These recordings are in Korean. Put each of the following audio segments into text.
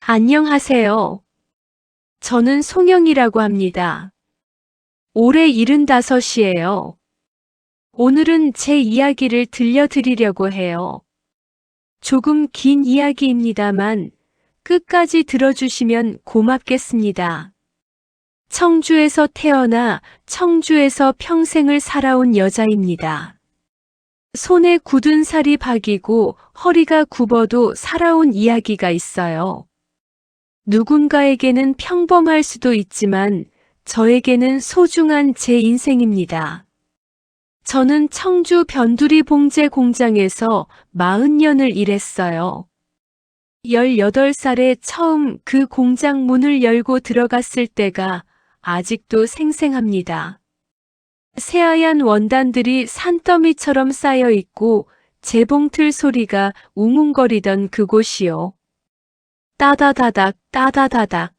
안녕하세요. 저는 송영이라고 합니다. 올해 75이에요. 오늘은 제 이야기를 들려드리려고 해요. 조금 긴 이야기입니다만 끝까지 들어주시면 고맙겠습니다. 청주에서 태어나 청주에서 평생을 살아온 여자입니다. 손에 굳은 살이 박이고 허리가 굽어도 살아온 이야기가 있어요. 누군가에게는 평범할 수도 있지만 저에게는 소중한 제 인생입니다. 저는 청주 변두리 봉제 공장에서 40년을 일했어요. 18살에 처음 그 공장 문을 열고 들어갔을 때가 아직도 생생합니다. 새하얀 원단들이 산더미처럼 쌓여 있고 재봉틀 소리가 웅웅거리던 그곳이요. 따다다닥 따다다닥.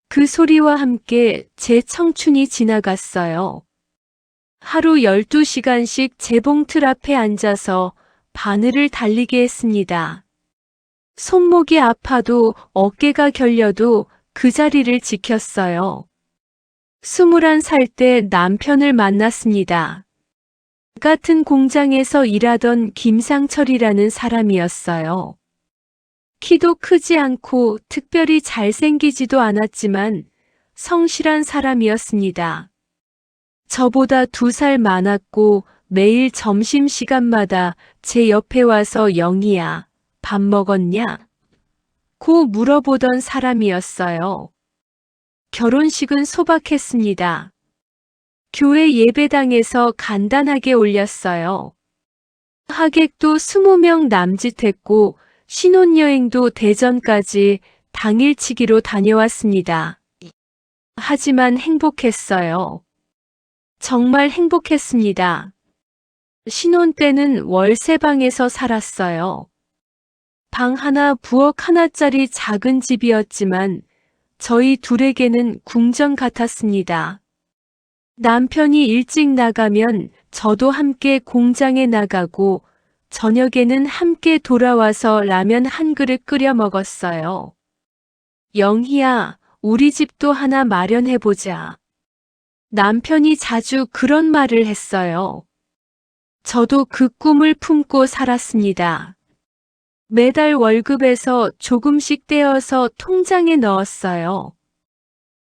그 소리와 함께 제 청춘이 지나갔어요. 하루 12시간씩 재봉틀 앞에 앉아서 바늘을 달리게 했습니다. 손목이 아파도 어깨가 결려도 그 자리를 지켰어요. 21살 때 남편을 만났습니다. 같은 공장에서 일하던 김상철이라는 사람이었어요. 키도 크지 않고 특별히 잘생기지도 않았지만 성실한 사람이었습니다. 저보다 2살 많았고 매일 점심시간마다 제 옆에 와서 영희야, 밥 먹었냐? 고 물어보던 사람이었어요. 결혼식은 소박했습니다. 교회 예배당에서 간단하게 올렸어요. 하객도 20명 남짓했고 신혼여행도 대전까지 당일치기로 다녀왔습니다. 하지만 행복했어요. 정말 행복했습니다. 신혼 때는 월세방에서 살았어요. 방 하나 부엌 하나짜리 작은 집이었지만 저희 둘에게는 궁전 같았습니다. 남편이 일찍 나가면 저도 함께 공장에 나가고 저녁에는 함께 돌아와서 라면 한 그릇 끓여 먹었어요. 영희야, 우리 집도 하나 마련해보자. 남편이 자주 그런 말을 했어요. 저도 그 꿈을 품고 살았습니다. 매달 월급에서 조금씩 떼어서 통장에 넣었어요.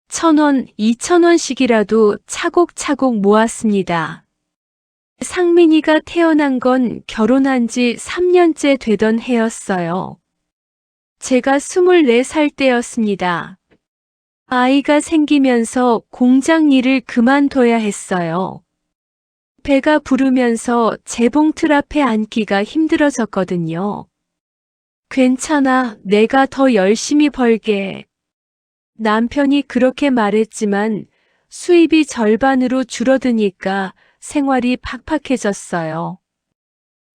1,000원, 2,000원씩이라도 차곡차곡 모았습니다. 상민이가 태어난 건 결혼한 지 3년째 되던 해였어요. 제가 24살 때였습니다. 아이가 생기면서 공장 일을 그만둬야 했어요. 배가 부르면서 재봉틀 앞에 앉기가 힘들어졌거든요. 괜찮아, 내가 더 열심히 벌게. 남편이 그렇게 말했지만 수입이 절반으로 줄어드니까 생활이 팍팍해졌어요.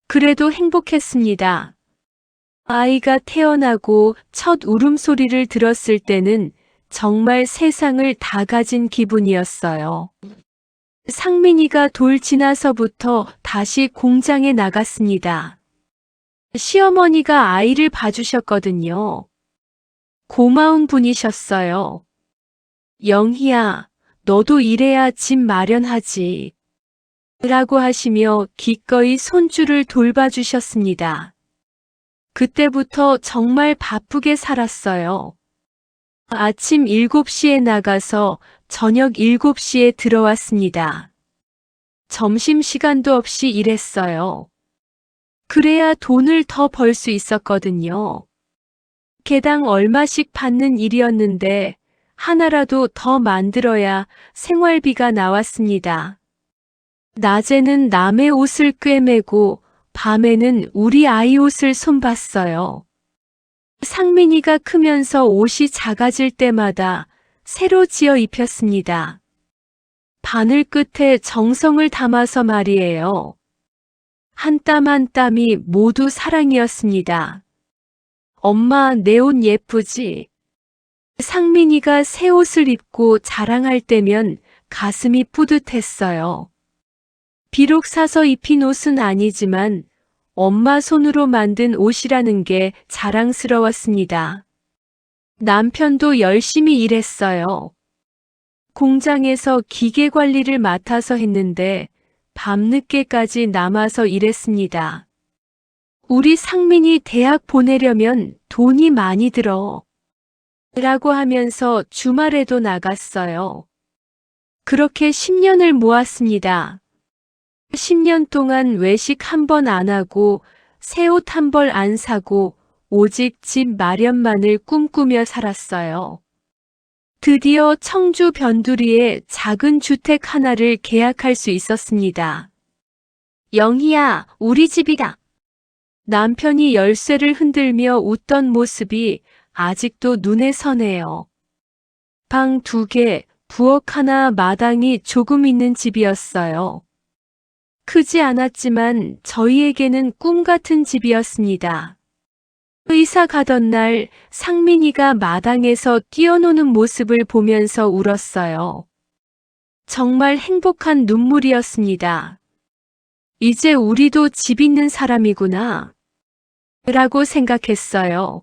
그래도 행복했습니다. 아이가 태어나고 첫 울음소리를 들었을 때는 정말 세상을 다 가진 기분이었어요. 상민이가 돌 지나서부터 다시 공장에 나갔습니다. 시어머니가 아이를 봐주셨거든요. 고마운 분이셨어요. 영희야, 너도 일해야 집 마련하지. 라고 하시며 기꺼이 손주를 돌봐주셨습니다. 그때부터 정말 바쁘게 살았어요. 아침 7시에 나가서 저녁 7시에 들어왔습니다. 점심시간도 없이 일했어요. 그래야 돈을 더 벌 수 있었거든요. 개당 얼마씩 받는 일이었는데 하나라도 더 만들어야 생활비가 나왔습니다. 낮에는 남의 옷을 꿰매고 밤에는 우리 아이 옷을 손봤어요. 상민이가 크면서 옷이 작아질 때마다 새로 지어 입혔습니다. 바늘 끝에 정성을 담아서 말이에요. 한 땀 한 땀이 모두 사랑이었습니다. 엄마, 내 옷 예쁘지? 상민이가 새 옷을 입고 자랑할 때면 가슴이 뿌듯했어요. 비록 사서 입힌 옷은 아니지만 엄마 손으로 만든 옷이라는 게 자랑스러웠습니다. 남편도 열심히 일했어요. 공장에서 기계 관리를 맡아서 했는데 밤늦게까지 남아서 일했습니다. 우리 상민이 대학 보내려면 돈이 많이 들어. 라고 하면서 주말에도 나갔어요. 그렇게 10년을 모았습니다. 10년 동안 외식 한 번 안 하고 새 옷 한 벌 안 사고 오직 집 마련만을 꿈꾸며 살았어요. 드디어 청주 변두리에 작은 주택 하나를 계약할 수 있었습니다. 영희야, 우리 집이다. 남편이 열쇠를 흔들며 웃던 모습이 아직도 눈에 선해요. 방 2개, 부엌 하나, 마당이 조금 있는 집이었어요. 크지 않았지만 저희에게는 꿈 같은 집이었습니다. 의사 가던 날 상민이가 마당에서 뛰어노는 모습을 보면서 울었어요. 정말 행복한 눈물이었습니다. 이제 우리도 집 있는 사람이구나. 라고 생각했어요.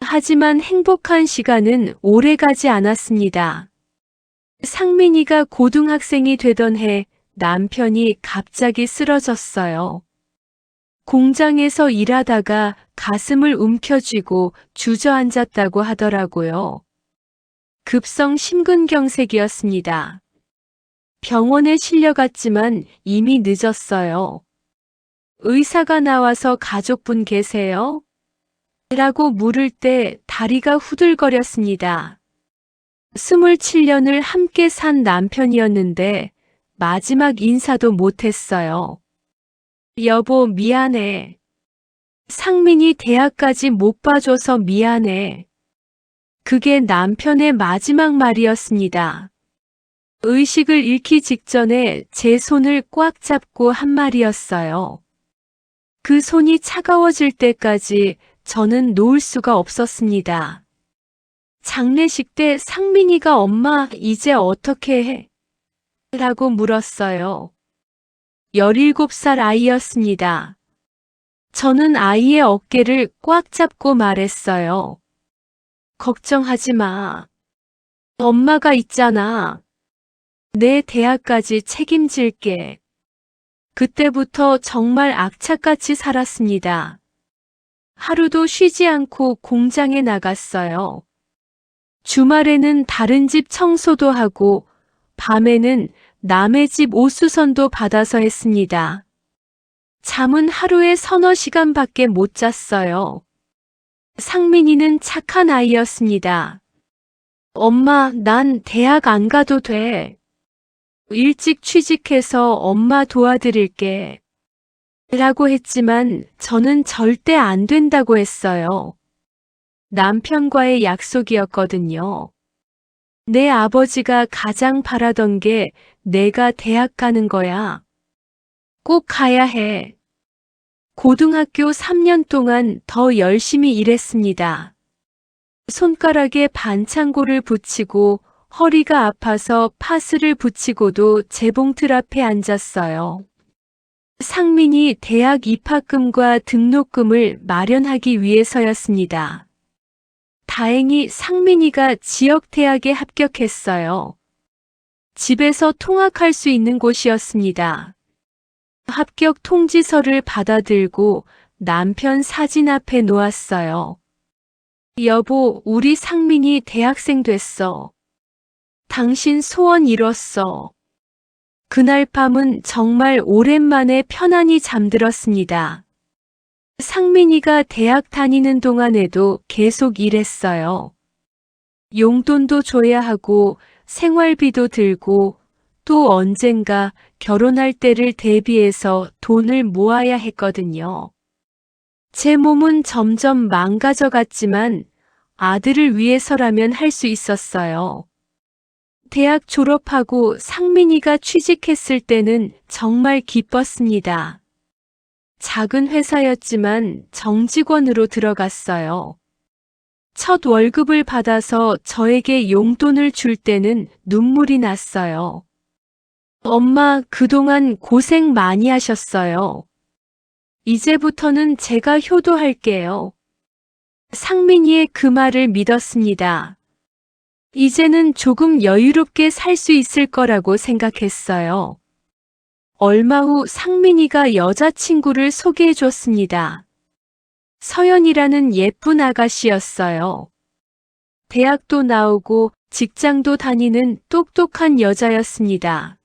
하지만 행복한 시간은 오래 가지 않았습니다. 상민이가 고등학생이 되던 해 남편이 갑자기 쓰러졌어요. 공장에서 일하다가 가슴을 움켜쥐고 주저앉았다고 하더라고요. 급성 심근경색이었습니다. 병원에 실려갔지만 이미 늦었어요. 의사가 나와서 가족분 계세요? 라고 물을 때 다리가 후들거렸습니다. 27년을 함께 산 남편이었는데 마지막 인사도 못했어요. 여보, 미안해. 상민이 대학까지 못 봐줘서 미안해. 그게 남편의 마지막 말이었습니다. 의식을 잃기 직전에 제 손을 꽉 잡고 한 말이었어요. 그 손이 차가워질 때까지 저는 놓을 수가 없었습니다. 장례식 때 상민이가 엄마, 이제 어떻게 해? 라고 물었어요. 17살 아이였습니다. 저는 아이의 어깨를 꽉 잡고 말했어요. 걱정하지 마. 엄마가 있잖아. 내 대학까지 책임질게. 그때부터 정말 악착같이 살았습니다. 하루도 쉬지 않고 공장에 나갔어요. 주말에는 다른 집 청소도 하고 밤에는 남의 집 옷수선도 받아서 했습니다. 잠은 하루에 서너 시간밖에 못 잤어요. 상민이는 착한 아이였습니다. 엄마, 난 대학 안 가도 돼. 일찍 취직해서 엄마 도와드릴게. 라고 했지만 저는 절대 안 된다고 했어요. 남편과의 약속이었거든요. 내 아버지가 가장 바라던 게 내가 대학 가는 거야. 꼭 가야 해. 고등학교 3년 동안 더 열심히 일했습니다. 손가락에 반창고를 붙이고 허리가 아파서 파스를 붙이고도 재봉틀 앞에 앉았어요. 상민이 대학 입학금과 등록금을 마련하기 위해서였습니다. 다행히 상민이가 지역대학에 합격했어요. 집에서 통학할 수 있는 곳이었습니다. 합격 통지서를 받아들고 남편 사진 앞에 놓았어요. 여보, 우리 상민이 대학생 됐어. 당신 소원 이뤘어. 그날 밤은 정말 오랜만에 편안히 잠들었습니다. 상민이가 대학 다니는 동안에도 계속 일했어요. 용돈도 줘야 하고 생활비도 들고 또 언젠가 결혼할 때를 대비해서 돈을 모아야 했거든요. 제 몸은 점점 망가져 갔지만 아들을 위해서라면 할 수 있었어요. 대학 졸업하고 상민이가 취직했을 때는 정말 기뻤습니다. 작은 회사였지만 정직원으로 들어갔어요. 첫 월급을 받아서 저에게 용돈을 줄 때는 눈물이 났어요. 엄마, 그동안 고생 많이 하셨어요. 이제부터는 제가 효도할게요. 상민이의 그 말을 믿었습니다. 이제는 조금 여유롭게 살 수 있을 거라고 생각했어요. 얼마 후 상민이가 여자친구를 소개해 줬습니다. 서연이라는 예쁜 아가씨였어요. 대학도 나오고 직장도 다니는 똑똑한 여자였습니다.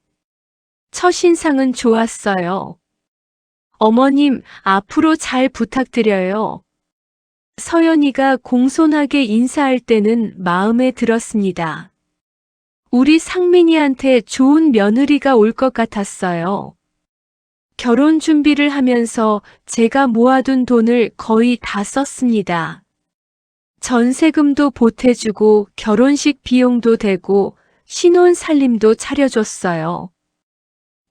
첫인상은 좋았어요. 어머님, 앞으로 잘 부탁드려요. 서연이가 공손하게 인사할 때는 마음에 들었습니다. 우리 상민이한테 좋은 며느리가 올 것 같았어요. 결혼 준비를 하면서 제가 모아둔 돈을 거의 다 썼습니다. 전세금도 보태주고 결혼식 비용도 대고 신혼 살림도 차려줬어요.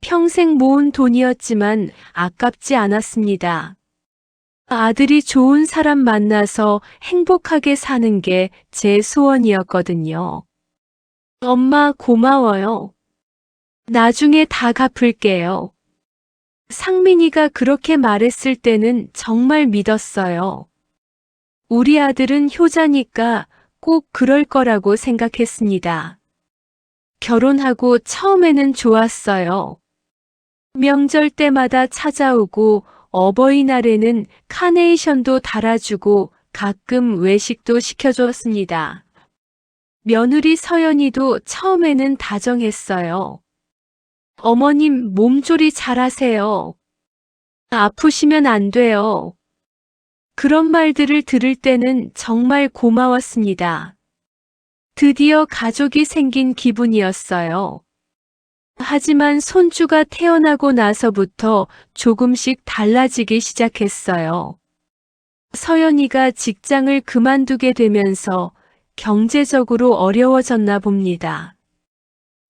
평생 모은 돈이었지만 아깝지 않았습니다. 아들이 좋은 사람 만나서 행복하게 사는 게 제 소원이었거든요. 엄마 고마워요. 나중에 다 갚을게요. 상민이가 그렇게 말했을 때는 정말 믿었어요. 우리 아들은 효자니까 꼭 그럴 거라고 생각했습니다. 결혼하고 처음에는 좋았어요. 명절 때마다 찾아오고 어버이날에는 카네이션도 달아주고 가끔 외식도 시켜줬습니다. 며느리 서연이도 처음에는 다정했어요. 어머님 몸조리 잘하세요. 아프시면 안 돼요. 그런 말들을 들을 때는 정말 고마웠습니다. 드디어 가족이 생긴 기분이었어요. 하지만 손주가 태어나고 나서부터 조금씩 달라지기 시작했어요. 서연이가 직장을 그만두게 되면서 경제적으로 어려워졌나 봅니다.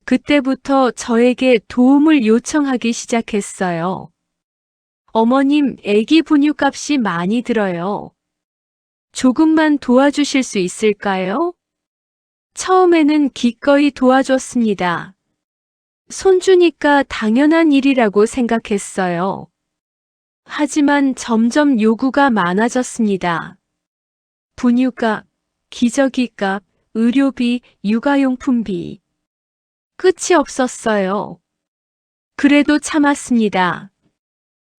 그때부터 저에게 도움을 요청하기 시작했어요. 어머님, 애기 분유값이 많이 들어요. 조금만 도와주실 수 있을까요? 처음에는 기꺼이 도와줬습니다. 손주니까 당연한 일이라고 생각했어요. 하지만 점점 요구가 많아졌습니다. 분유값, 기저귀값, 의료비, 육아용품비. 끝이 없었어요. 그래도 참았습니다.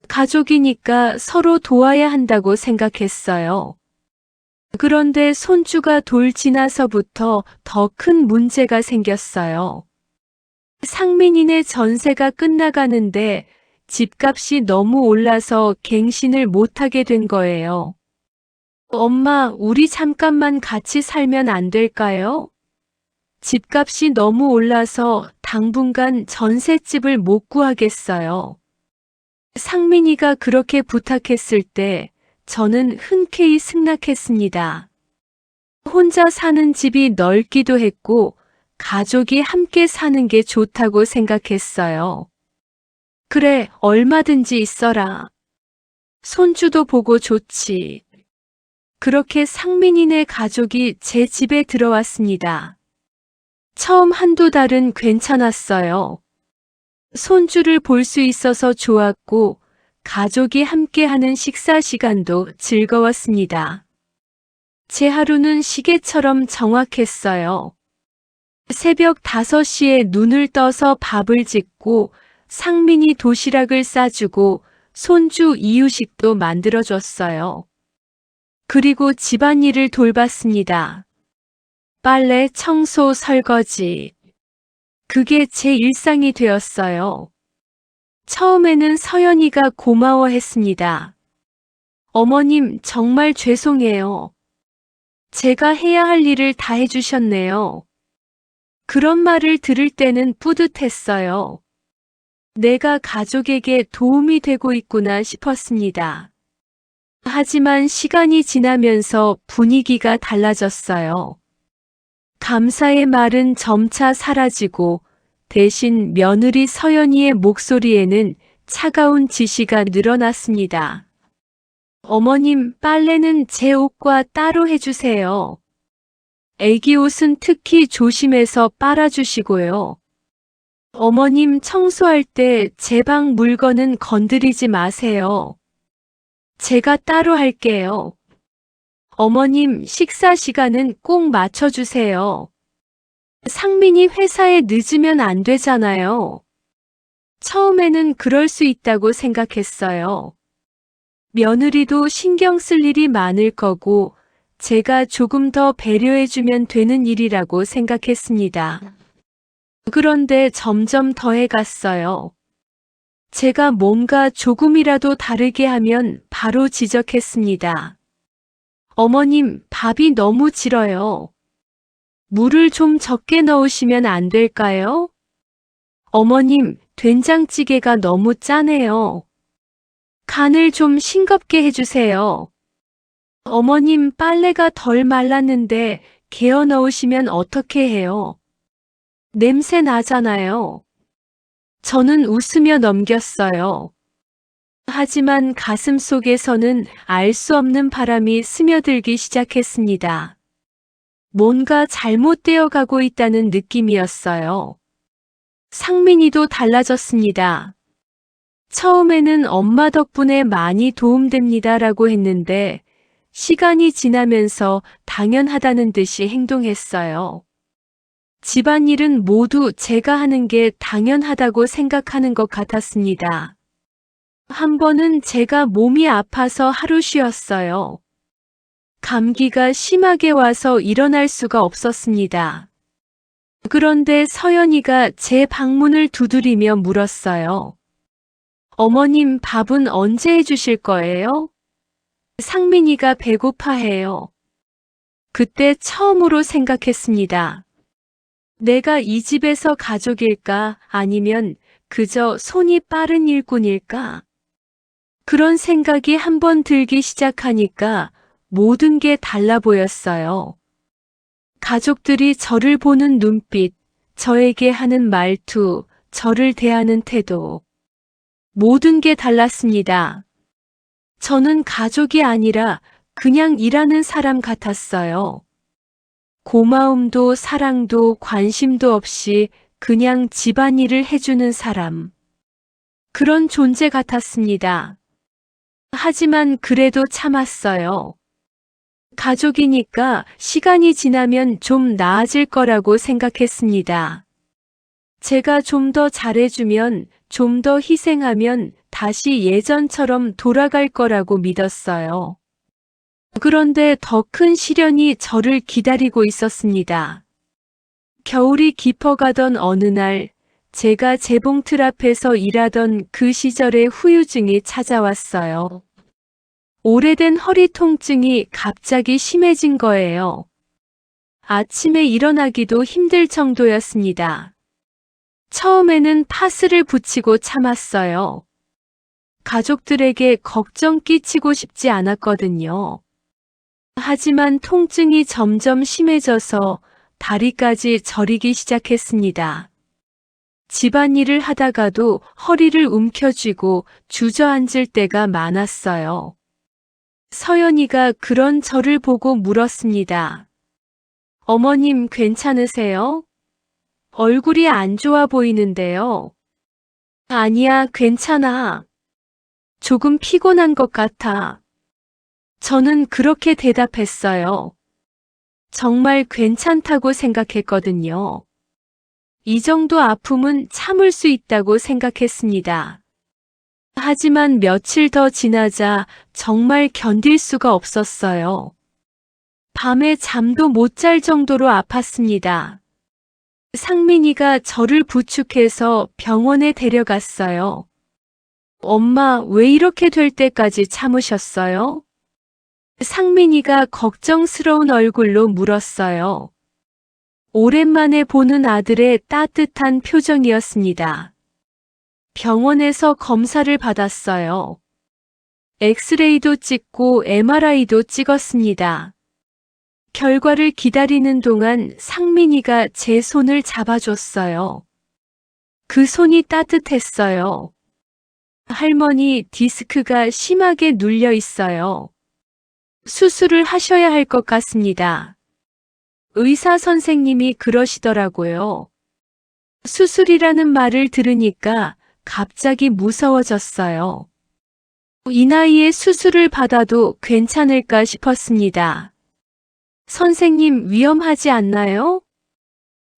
가족이니까 서로 도와야 한다고 생각했어요. 그런데 손주가 돌 지나서부터 더 큰 문제가 생겼어요. 상민이네 전세가 끝나가는데 집값이 너무 올라서 갱신을 못하게 된 거예요. 엄마, 우리 잠깐만 같이 살면 안 될까요? 집값이 너무 올라서 당분간 전셋집을 못 구하겠어요. 상민이가 그렇게 부탁했을 때 저는 흔쾌히 승낙했습니다. 혼자 사는 집이 넓기도 했고 가족이 함께 사는 게 좋다고 생각했어요. 그래, 얼마든지 있어라. 손주도 보고 좋지. 그렇게 상민이네 가족이 제 집에 들어왔습니다. 처음 한두 달은 괜찮았어요. 손주를 볼 수 있어서 좋았고, 가족이 함께하는 식사 시간도 즐거웠습니다. 제 하루는 시계처럼 정확했어요. 새벽 5시에 눈을 떠서 밥을 짓고, 상민이 도시락을 싸주고, 손주 이유식도 만들어줬어요. 그리고 집안일을 돌봤습니다. 빨래, 청소, 설거지. 그게 제 일상이 되었어요. 처음에는 서연이가 고마워했습니다. 어머님, 정말 죄송해요. 제가 해야 할 일을 다 해주셨네요. 그런 말을 들을 때는 뿌듯했어요. 내가 가족에게 도움이 되고 있구나 싶었습니다. 하지만 시간이 지나면서 분위기가 달라졌어요. 감사의 말은 점차 사라지고 대신 며느리 서연이의 목소리에는 차가운 지시가 늘어났습니다. 어머님, 빨래는 제 옷과 따로 해주세요. 애기 옷은 특히 조심해서 빨아주시고요. 어머님, 청소할 때 제 방 물건은 건드리지 마세요. 제가 따로 할게요. 어머님, 식사 시간은 꼭 맞춰주세요. 상민이 회사에 늦으면 안 되잖아요. 처음에는 그럴 수 있다고 생각했어요. 며느리도 신경 쓸 일이 많을 거고, 제가 조금 더 배려해주면 되는 일이라고 생각했습니다. 그런데 점점 더해갔어요. 제가 뭔가 조금이라도 다르게 하면 바로 지적했습니다. 어머님, 밥이 너무 질어요. 물을 좀 적게 넣으시면 안 될까요? 어머님, 된장찌개가 너무 짜네요. 간을 좀 싱겁게 해주세요. 어머님, 빨래가 덜 말랐는데 개어 넣으시면 어떻게 해요? 냄새 나잖아요. 저는 웃으며 넘겼어요. 하지만 가슴 속에서는 알 수 없는 바람이 스며들기 시작했습니다. 뭔가 잘못되어 가고 있다는 느낌이었어요. 상민이도 달라졌습니다. 처음에는 엄마 덕분에 많이 도움됩니다라고 했는데 시간이 지나면서 당연하다는 듯이 행동했어요. 집안일은 모두 제가 하는 게 당연하다고 생각하는 것 같았습니다. 한 번은 제가 몸이 아파서 하루 쉬었어요. 감기가 심하게 와서 일어날 수가 없었습니다. 그런데 서연이가 제 방문을 두드리며 물었어요. 어머님, 밥은 언제 해주실 거예요? 상민이가 배고파해요. 그때 처음으로 생각했습니다. 내가 이 집에서 가족일까 아니면 그저 손이 빠른 일꾼일까? 그런 생각이 한번 들기 시작하니까 모든 게 달라 보였어요. 가족들이 저를 보는 눈빛, 저에게 하는 말투, 저를 대하는 태도. 모든 게 달랐습니다. 저는 가족이 아니라 그냥 일하는 사람 같았어요. 고마움도 사랑도 관심도 없이 그냥 집안일을 해주는 사람. 그런 존재 같았습니다. 하지만 그래도 참았어요. 가족이니까 시간이 지나면 좀 나아질 거라고 생각했습니다. 제가 좀 더 잘해주면, 좀 더 희생하면 다시 예전처럼 돌아갈 거라고 믿었어요. 그런데 더 큰 시련이 저를 기다리고 있었습니다. 겨울이 깊어가던 어느 날, 제가 재봉틀 앞에서 일하던 그 시절의 후유증이 찾아왔어요. 오래된 허리 통증이 갑자기 심해진 거예요. 아침에 일어나기도 힘들 정도였습니다. 처음에는 파스를 붙이고 참았어요. 가족들에게 걱정 끼치고 싶지 않았거든요. 하지만 통증이 점점 심해져서 다리까지 저리기 시작했습니다. 집안일을 하다가도 허리를 움켜쥐고 주저앉을 때가 많았어요. 서연이가 그런 저를 보고 물었습니다. 어머님, 괜찮으세요? 얼굴이 안 좋아 보이는데요. 아니야, 괜찮아. 조금 피곤한 것 같아. 저는 그렇게 대답했어요. 정말 괜찮다고 생각했거든요. 이 정도 아픔은 참을 수 있다고 생각했습니다. 하지만 며칠 더 지나자 정말 견딜 수가 없었어요. 밤에 잠도 못 잘 정도로 아팠습니다. 상민이가 저를 부축해서 병원에 데려갔어요. 엄마, 왜 이렇게 될 때까지 참으셨어요? 상민이가 걱정스러운 얼굴로 물었어요. 오랜만에 보는 아들의 따뜻한 표정이었습니다. 병원에서 검사를 받았어요. 엑스레이도 찍고 MRI도 찍었습니다. 결과를 기다리는 동안 상민이가 제 손을 잡아줬어요. 그 손이 따뜻했어요. 할머니, 디스크가 심하게 눌려 있어요. 수술을 하셔야 할 것 같습니다. 의사 선생님이 그러시더라고요. 수술이라는 말을 들으니까 갑자기 무서워졌어요. 이 나이에 수술을 받아도 괜찮을까 싶었습니다. 선생님, 위험하지 않나요?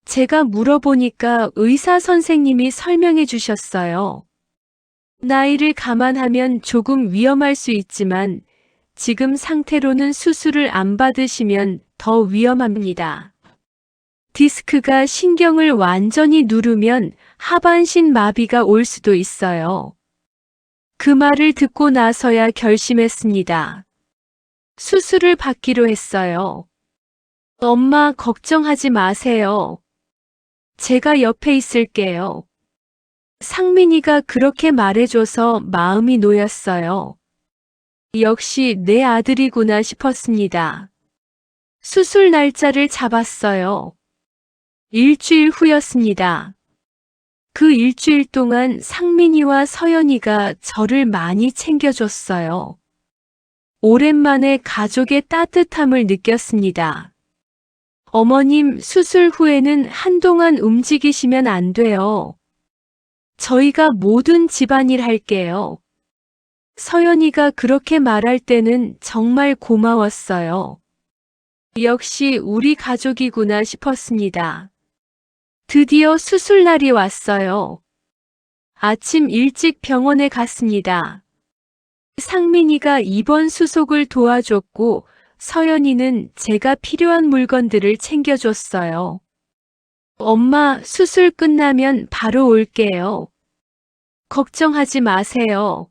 제가 물어보니까 의사 선생님이 설명해 주셨어요. 나이를 감안하면 조금 위험할 수 있지만 지금 상태로는 수술을 안 받으시면 더 위험합니다. 디스크가 신경을 완전히 누르면 하반신 마비가 올 수도 있어요. 그 말을 듣고 나서야 결심했습니다. 수술을 받기로 했어요. 엄마, 걱정하지 마세요. 제가 옆에 있을게요. 상민이가 그렇게 말해줘서 마음이 놓였어요. 역시 내 아들이구나 싶었습니다. 수술 날짜를 잡았어요. 일주일 후였습니다. 그 일주일 동안 상민이와 서연이가 저를 많이 챙겨줬어요. 오랜만에 가족의 따뜻함을 느꼈습니다. 어머님, 수술 후에는 한동안 움직이시면 안 돼요. 저희가 모든 집안일 할게요. 서연이가 그렇게 말할 때는 정말 고마웠어요. 역시 우리 가족이구나 싶었습니다. 드디어 수술날이 왔어요. 아침 일찍 병원에 갔습니다. 상민이가 입원 수속을 도와줬고 서연이는 제가 필요한 물건들을 챙겨줬어요. 엄마, 수술 끝나면 바로 올게요. 걱정하지 마세요.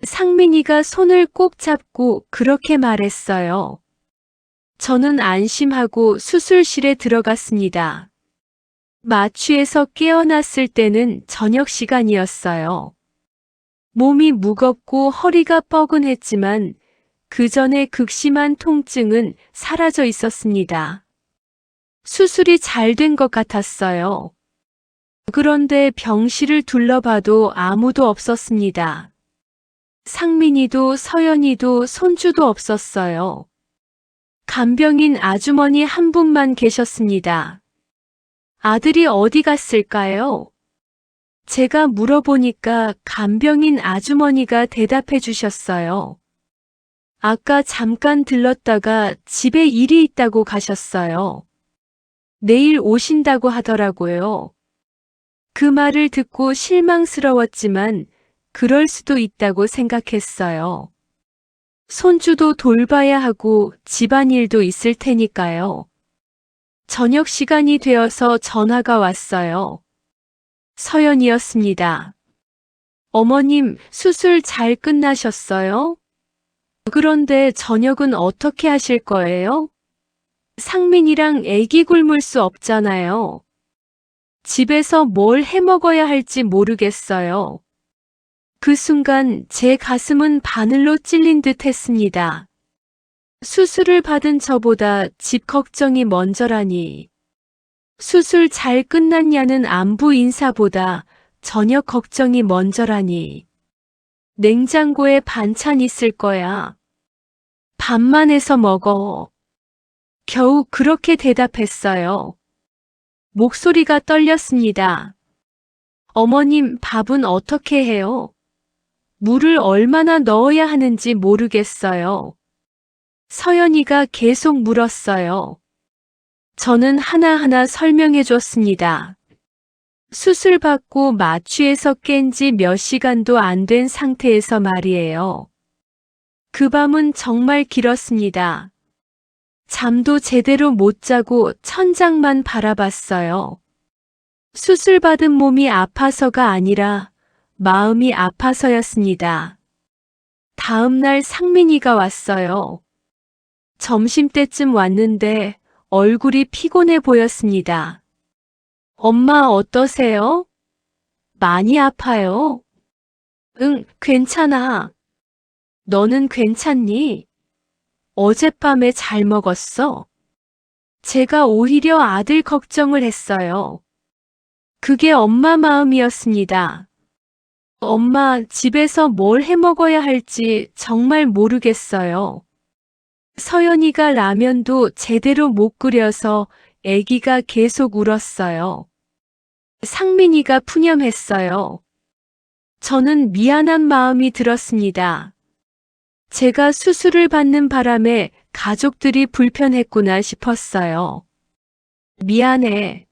상민이가 손을 꼭 잡고 그렇게 말했어요. 저는 안심하고 수술실에 들어갔습니다. 마취에서 깨어났을 때는 저녁 시간이었어요. 몸이 무겁고 허리가 뻐근했지만 그 전에 극심한 통증은 사라져 있었습니다. 수술이 잘 된 것 같았어요. 그런데 병실을 둘러봐도 아무도 없었습니다. 상민이도 서연이도 손주도 없었어요. 간병인 아주머니 한 분만 계셨습니다. 아들이 어디 갔을까요? 제가 물어보니까 간병인 아주머니가 대답해 주셨어요. 아까 잠깐 들렀다가 집에 일이 있다고 가셨어요. 내일 오신다고 하더라고요. 그 말을 듣고 실망스러웠지만 그럴 수도 있다고 생각했어요. 손주도 돌봐야 하고 집안일도 있을 테니까요. 저녁 시간이 되어서 전화가 왔어요. 서연이었습니다. 어머님, 수술 잘 끝나셨어요? 그런데 저녁은 어떻게 하실 거예요? 상민이랑 애기 굶을 수 없잖아요. 집에서 뭘 해 먹어야 할지 모르겠어요. 그 순간 제 가슴은 바늘로 찔린 듯 했습니다. 수술을 받은 저보다 집 걱정이 먼저라니. 수술 잘 끝났냐는 안부 인사보다 저녁 걱정이 먼저라니. 냉장고에 반찬 있을 거야. 밥만 해서 먹어. 겨우 그렇게 대답했어요. 목소리가 떨렸습니다. 어머님, 밥은 어떻게 해요? 물을 얼마나 넣어야 하는지 모르겠어요. 서연이가 계속 물었어요. 저는 하나하나 설명해 줬습니다. 수술 받고 마취에서 깬 지 몇 시간도 안 된 상태에서 말이에요. 그 밤은 정말 길었습니다. 잠도 제대로 못 자고 천장만 바라봤어요. 수술 받은 몸이 아파서가 아니라 마음이 아파서였습니다. 다음 날 상민이가 왔어요. 점심때쯤 왔는데 얼굴이 피곤해 보였습니다. 엄마, 어떠세요? 많이 아파요? 응, 괜찮아. 너는 괜찮니? 어젯밤에 잘 먹었어? 제가 오히려 아들 걱정을 했어요. 그게 엄마 마음이었습니다. 엄마, 집에서 뭘 해 먹어야 할지 정말 모르겠어요. 서연이가 라면도 제대로 못 끓여서 아기가 계속 울었어요. 상민이가 푸념했어요. 저는 미안한 마음이 들었습니다. 제가 수술을 받는 바람에 가족들이 불편했구나 싶었어요. 미안해.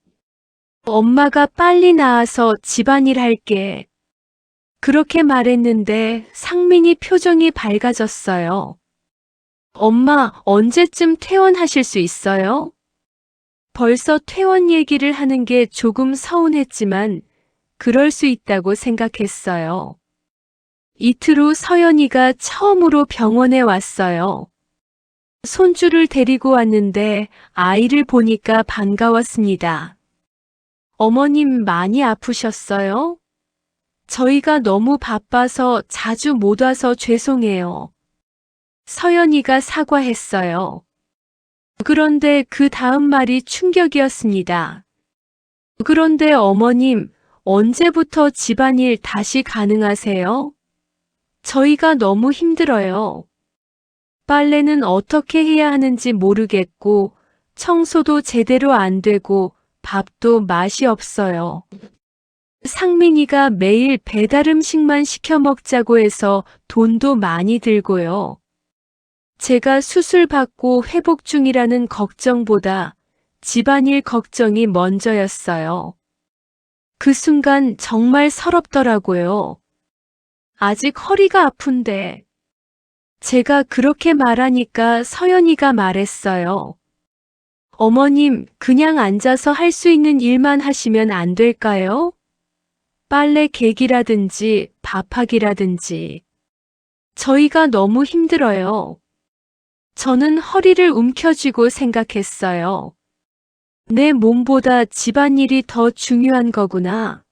엄마가 빨리 나아서 집안일 할게. 그렇게 말했는데 상민이 표정이 밝아졌어요. 엄마, 언제쯤 퇴원하실 수 있어요? 벌써 퇴원 얘기를 하는 게 조금 서운했지만 그럴 수 있다고 생각했어요. 이틀 후 서연이가 처음으로 병원에 왔어요. 손주를 데리고 왔는데 아이를 보니까 반가웠습니다. 어머님 많이 아프셨어요? 저희가 너무 바빠서 자주 못 와서 죄송해요. 서연이가 사과했어요. 그런데 그 다음 말이 충격이었습니다. 그런데 어머님, 언제부터 집안일 다시 가능하세요? 저희가 너무 힘들어요. 빨래는 어떻게 해야 하는지 모르겠고, 청소도 제대로 안 되고, 밥도 맛이 없어요. 상민이가 매일 배달 음식만 시켜 먹자고 해서 돈도 많이 들고요. 제가 수술 받고 회복 중이라는 걱정보다 집안일 걱정이 먼저였어요. 그 순간 정말 서럽더라고요. 아직 허리가 아픈데. 제가 그렇게 말하니까 서연이가 말했어요. 어머님, 그냥 앉아서 할 수 있는 일만 하시면 안 될까요? 빨래 개기라든지 밥하기라든지. 저희가 너무 힘들어요. 저는 허리를 움켜쥐고 생각했어요. 내 몸보다 집안일이 더 중요한 거구나.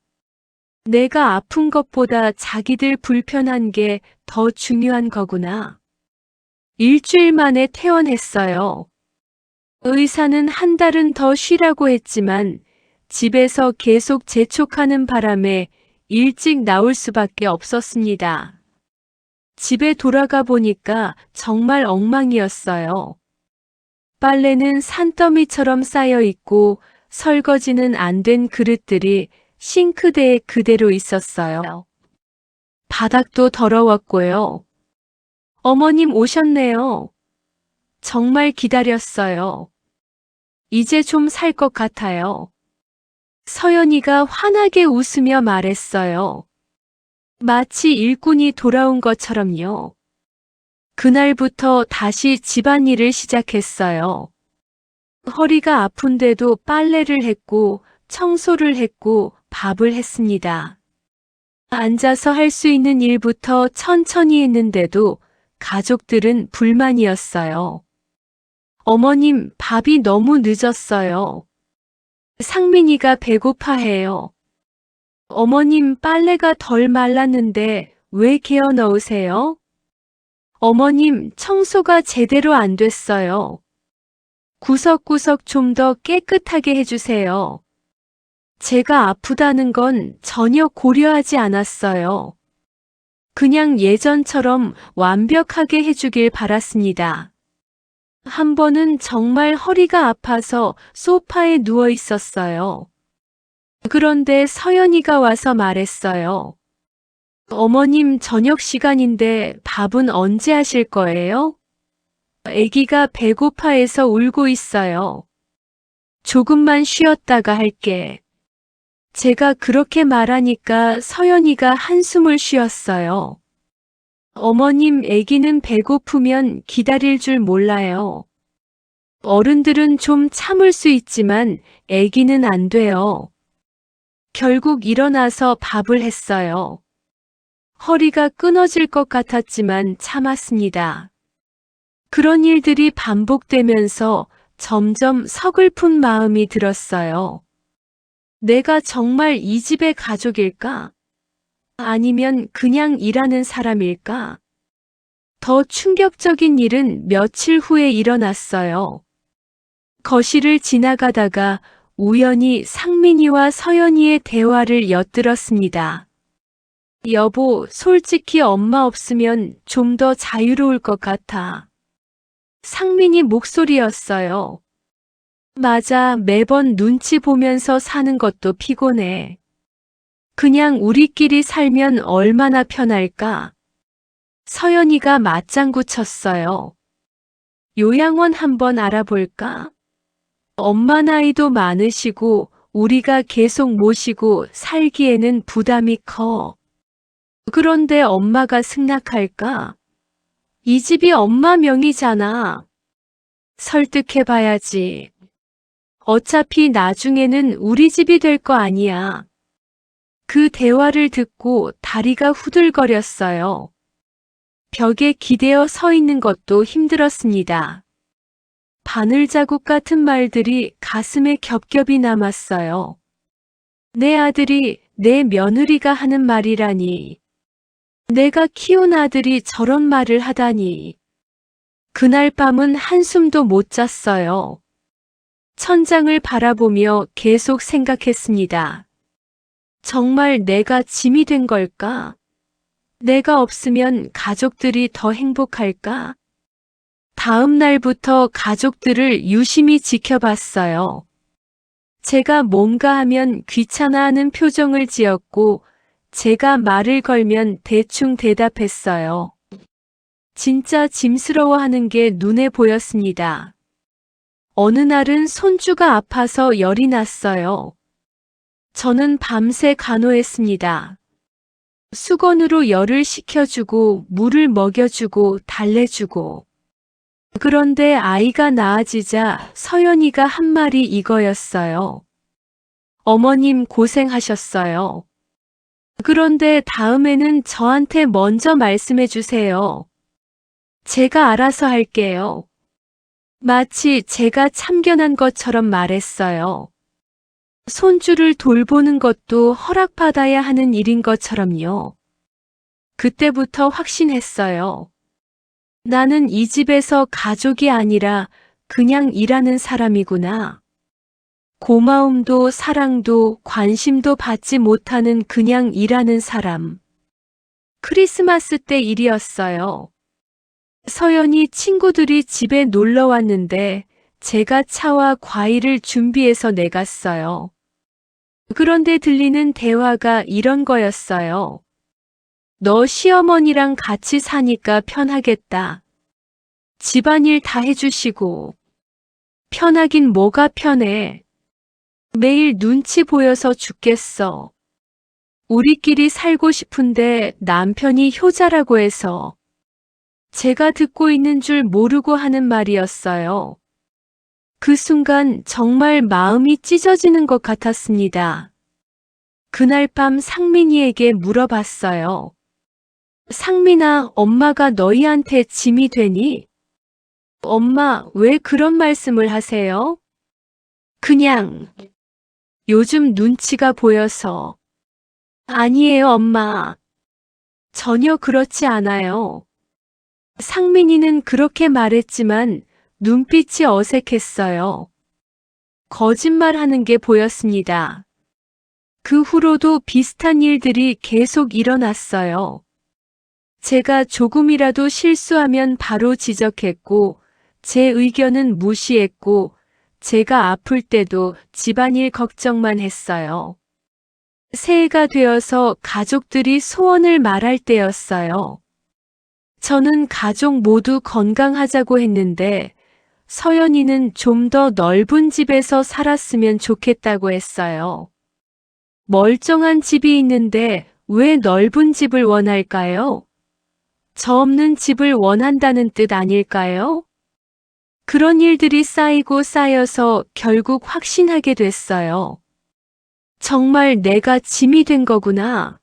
내가 아픈 것보다 자기들 불편한 게 더 중요한 거구나. 일주일 만에 퇴원했어요. 의사는 한 달은 더 쉬라고 했지만 집에서 계속 재촉하는 바람에 일찍 나올 수밖에 없었습니다. 집에 돌아가 보니까 정말 엉망이었어요. 빨래는 산더미처럼 쌓여 있고 설거지는 안 된 그릇들이 싱크대에 그대로 있었어요. 바닥도 더러웠고요. 어머님 오셨네요. 정말 기다렸어요. 이제 좀 살 것 같아요. 서연이가 환하게 웃으며 말했어요. 마치 일꾼이 돌아온 것처럼요. 그날부터 다시 집안일을 시작했어요. 허리가 아픈데도 빨래를 했고, 청소를 했고, 밥을 했습니다. 앉아서 할 수 있는 일부터 천천히 했는데도 가족들은 불만이었어요. 어머님, 밥이 너무 늦었어요. 상민이가 배고파해요. 어머님, 빨래가 덜 말랐는데 왜 개어 넣으세요? 어머님, 청소가 제대로 안 됐어요. 구석구석 좀 더 깨끗하게 해주세요. 제가 아프다는 건 전혀 고려하지 않았어요. 그냥 예전처럼 완벽하게 해주길 바랐습니다. 한 번은 정말 허리가 아파서 소파에 누워 있었어요. 그런데 서연이가 와서 말했어요. 어머님 저녁 시간인데 밥은 언제 하실 거예요? 아기가 배고파해서 울고 있어요. 조금만 쉬었다가 할게. 제가 그렇게 말하니까 서연이가 한숨을 쉬었어요. 어머님, 아기는 배고프면 기다릴 줄 몰라요. 어른들은 좀 참을 수 있지만 아기는 안 돼요. 결국 일어나서 밥을 했어요. 허리가 끊어질 것 같았지만 참았습니다. 그런 일들이 반복되면서 점점 서글픈 마음이 들었어요. 내가 정말 이 집의 가족일까? 아니면 그냥 일하는 사람일까? 더 충격적인 일은 며칠 후에 일어났어요. 거실을 지나가다가 우연히 상민이와 서연이의 대화를 엿들었습니다. 여보, 솔직히 엄마 없으면 좀 더 자유로울 것 같아. 상민이 목소리였어요. 맞아, 매번 눈치 보면서 사는 것도 피곤해. 그냥 우리끼리 살면 얼마나 편할까? 서연이가 맞장구 쳤어요. 요양원 한번 알아볼까? 엄마 나이도 많으시고 우리가 계속 모시고 살기에는 부담이 커. 그런데 엄마가 승낙할까? 이 집이 엄마 명의잖아. 설득해봐야지. 어차피 나중에는 우리 집이 될 거 아니야. 그 대화를 듣고 다리가 후들거렸어요. 벽에 기대어 서 있는 것도 힘들었습니다. 바늘 자국 같은 말들이 가슴에 겹겹이 남았어요. 내 아들이, 내 며느리가 하는 말이라니. 내가 키운 아들이 저런 말을 하다니. 그날 밤은 한숨도 못 잤어요. 천장을 바라보며 계속 생각했습니다. 정말 내가 짐이 된 걸까? 내가 없으면 가족들이 더 행복할까? 다음 날부터 가족들을 유심히 지켜봤어요. 제가 뭔가 하면 귀찮아하는 표정을 지었고, 제가 말을 걸면 대충 대답했어요. 진짜 짐스러워하는 게 눈에 보였습니다. 어느 날은 손주가 아파서 열이 났어요. 저는 밤새 간호했습니다. 수건으로 열을 식혀주고 물을 먹여주고 달래주고. 그런데 아이가 나아지자 서연이가 한 말이 이거였어요. 어머님 고생하셨어요. 그런데 다음에는 저한테 먼저 말씀해 주세요. 제가 알아서 할게요. 마치 제가 참견한 것처럼 말했어요. 손주를 돌보는 것도 허락받아야 하는 일인 것처럼요. 그때부터 확신했어요. 나는 이 집에서 가족이 아니라 그냥 일하는 사람이구나. 고마움도 사랑도 관심도 받지 못하는 그냥 일하는 사람. 크리스마스 때 일이었어요. 서연이 친구들이 집에 놀러 왔는데 제가 차와 과일을 준비해서 내갔어요. 그런데 들리는 대화가 이런 거였어요. 너 시어머니랑 같이 사니까 편하겠다. 집안일 다 해주시고. 편하긴 뭐가 편해. 매일 눈치 보여서 죽겠어. 우리끼리 살고 싶은데 남편이 효자라고 해서. 제가 듣고 있는 줄 모르고 하는 말이었어요. 그 순간 정말 마음이 찢어지는 것 같았습니다. 그날 밤 상민이에게 물어봤어요. 상민아, 엄마가 너희한테 짐이 되니? 엄마, 왜 그런 말씀을 하세요? 그냥 요즘 눈치가 보여서. 아니에요, 엄마. 전혀 그렇지 않아요. 상민이는 그렇게 말했지만 눈빛이 어색했어요. 거짓말하는 게 보였습니다. 그 후로도 비슷한 일들이 계속 일어났어요. 제가 조금이라도 실수하면 바로 지적했고, 제 의견은 무시했고, 제가 아플 때도 집안일 걱정만 했어요. 새해가 되어서 가족들이 소원을 말할 때였어요. 저는 가족 모두 건강하자고 했는데, 서연이는 좀 더 넓은 집에서 살았으면 좋겠다고 했어요. 멀쩡한 집이 있는데 왜 넓은 집을 원할까요? 저 없는 집을 원한다는 뜻 아닐까요? 그런 일들이 쌓이고 쌓여서 결국 확신하게 됐어요. 정말 내가 짐이 된 거구나.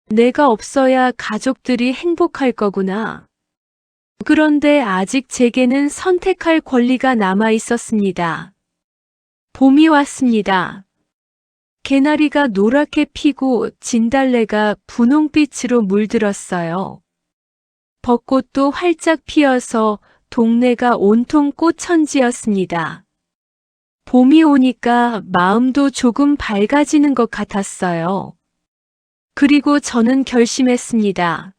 내가 없어야 가족들이 행복할 거구나. 그런데 아직 제게는 선택할 권리가 남아 있었습니다. 봄이 왔습니다. 개나리가 노랗게 피고 진달래가 분홍빛으로 물들었어요. 벚꽃도 활짝 피어서 동네가 온통 꽃천지였습니다. 봄이 오니까 마음도 조금 밝아지는 것 같았어요. 그리고 저는 결심했습니다.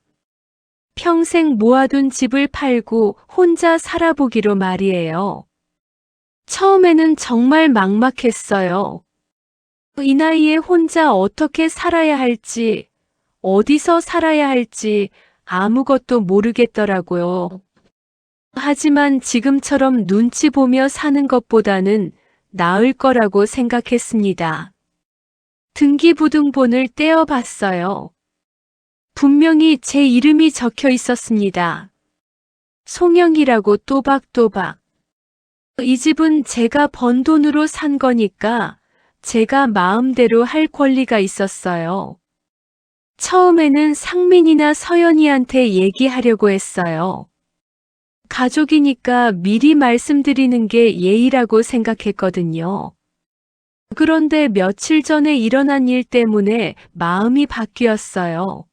평생 모아둔 집을 팔고 혼자 살아보기로 말이에요. 처음에는 정말 막막했어요. 이 나이에 혼자 어떻게 살아야 할지, 어디서 살아야 할지 아무것도 모르겠더라고요. 하지만 지금처럼 눈치 보며 사는 것보다는 나을 거라고 생각했습니다. 등기부등본을 떼어봤어요. 분명히 제 이름이 적혀 있었습니다. 송영이라고 또박또박. 이 집은 제가 번 돈으로 산 거니까 제가 마음대로 할 권리가 있었어요. 처음에는 상민이나 서연이한테 얘기하려고 했어요. 가족이니까 미리 말씀드리는 게 예의라고 생각했거든요. 그런데 며칠 전에 일어난 일 때문에 마음이 바뀌었어요.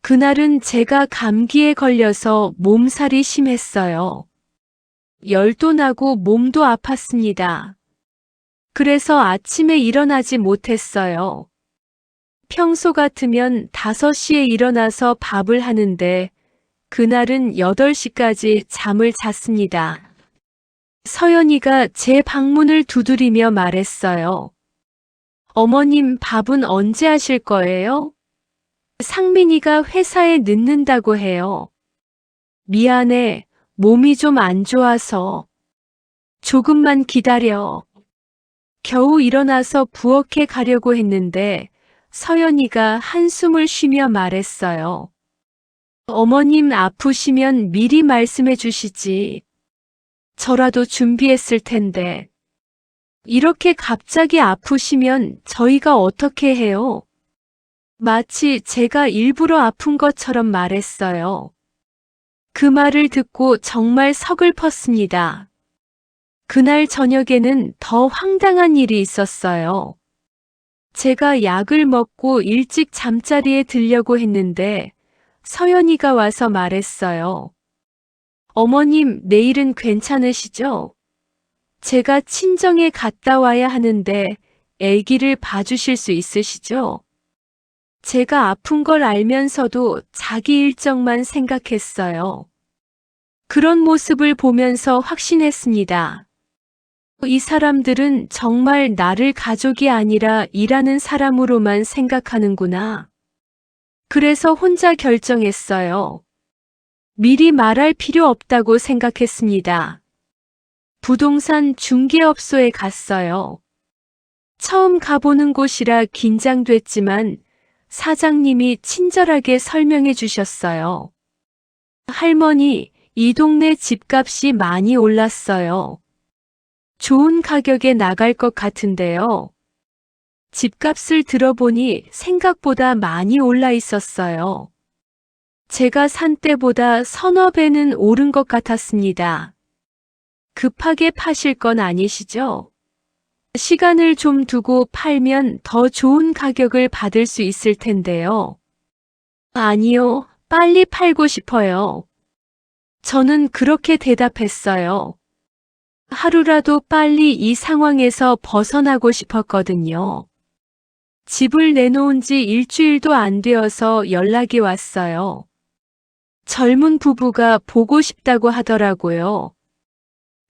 그날은 제가 감기에 걸려서 몸살이 심했어요. 열도 나고 몸도 아팠습니다. 그래서 아침에 일어나지 못했어요. 평소 같으면 5시에 일어나서 밥을 하는데 그날은 8시까지 잠을 잤습니다. 서연이가 제 방문을 두드리며 말했어요. 어머님, 밥은 언제 하실 거예요? 상민이가 회사에 늦는다고 해요. 미안해, 몸이 좀 안 좋아서. 조금만 기다려. 겨우 일어나서 부엌에 가려고 했는데 서연이가 한숨을 쉬며 말했어요. 어머님 아프시면 미리 말씀해 주시지. 저라도 준비했을 텐데. 이렇게 갑자기 아프시면 저희가 어떻게 해요? 마치 제가 일부러 아픈 것처럼 말했어요. 그 말을 듣고 정말 서글펐습니다. 그날 저녁에는 더 황당한 일이 있었어요. 제가 약을 먹고 일찍 잠자리에 들려고 했는데 서연이가 와서 말했어요. 어머님, 내일은 괜찮으시죠? 제가 친정에 갔다 와야 하는데 아기를 봐주실 수 있으시죠? 제가 아픈 걸 알면서도 자기 일정만 생각했어요. 그런 모습을 보면서 확신했습니다. 이 사람들은 정말 나를 가족이 아니라 일하는 사람으로만 생각하는구나. 그래서 혼자 결정했어요. 미리 말할 필요 없다고 생각했습니다. 부동산 중개업소에 갔어요. 처음 가보는 곳이라 긴장됐지만 사장님이 친절하게 설명해 주셨어요. 할머니, 이 동네 집값이 많이 올랐어요. 좋은 가격에 나갈 것 같은데요. 집값을 들어보니 생각보다 많이 올라 있었어요. 제가 산 때보다 서너 배는 오른 것 같았습니다. 급하게 파실 건 아니시죠? 시간을 좀 두고 팔면 더 좋은 가격을 받을 수 있을 텐데요. 아니요, 빨리 팔고 싶어요. 저는 그렇게 대답했어요. 하루라도 빨리 이 상황에서 벗어나고 싶었거든요. 집을 내놓은 지 일주일도 안 되어서 연락이 왔어요. 젊은 부부가 보고 싶다고 하더라고요.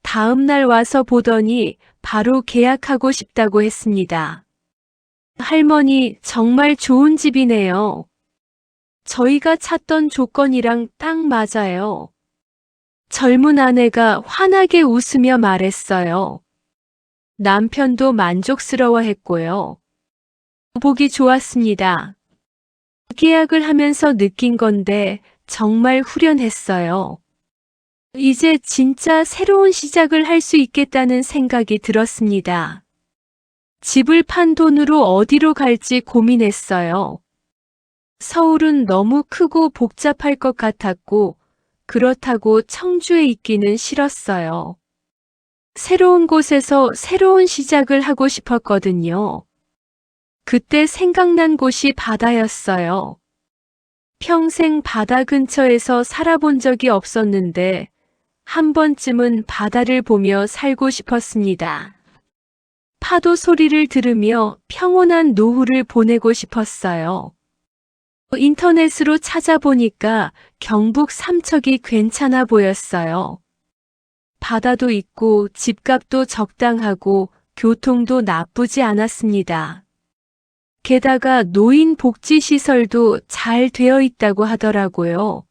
다음 날 와서 보더니 바로 계약하고 싶다고 했습니다. 할머니, 정말 좋은 집이네요. 저희가 찾던 조건이랑 딱 맞아요. 젊은 아내가 환하게 웃으며 말했어요. 남편도 만족스러워했고요. 보기 좋았습니다. 계약을 하면서 느낀 건데 정말 후련했어요. 이제 진짜 새로운 시작을 할 수 있겠다는 생각이 들었습니다. 집을 판 돈으로 어디로 갈지 고민했어요. 서울은 너무 크고 복잡할 것 같았고 그렇다고 청주에 있기는 싫었어요. 새로운 곳에서 새로운 시작을 하고 싶었거든요. 그때 생각난 곳이 바다였어요. 평생 바다 근처에서 살아본 적이 없었는데 한 번쯤은 바다를 보며 살고 싶었습니다. 파도 소리를 들으며 평온한 노후를 보내고 싶었어요. 인터넷으로 찾아보니까 경북 삼척이 괜찮아 보였어요. 바다도 있고 집값도 적당하고 교통도 나쁘지 않았습니다. 게다가 노인 복지시설도 잘 되어 있다고 하더라고요.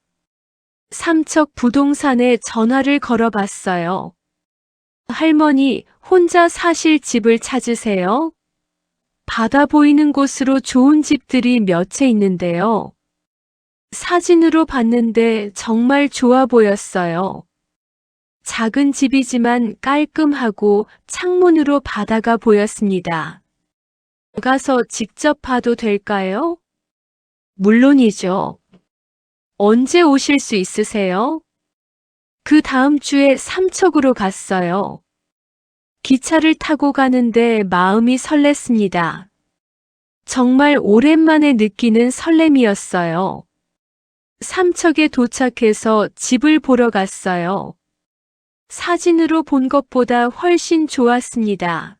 삼척 부동산에 전화를 걸어봤어요. 할머니, 혼자 사실 집을 찾으세요? 바다 보이는 곳으로 좋은 집들이 몇 채 있는데요. 사진으로 봤는데 정말 좋아 보였어요. 작은 집이지만 깔끔하고 창문으로 바다가 보였습니다. 가서 직접 봐도 될까요? 물론이죠. 언제 오실 수 있으세요? 그 다음 주에 삼척으로 갔어요. 기차를 타고 가는데 마음이 설렜습니다. 정말 오랜만에 느끼는 설렘이었어요. 삼척에 도착해서 집을 보러 갔어요. 사진으로 본 것보다 훨씬 좋았습니다.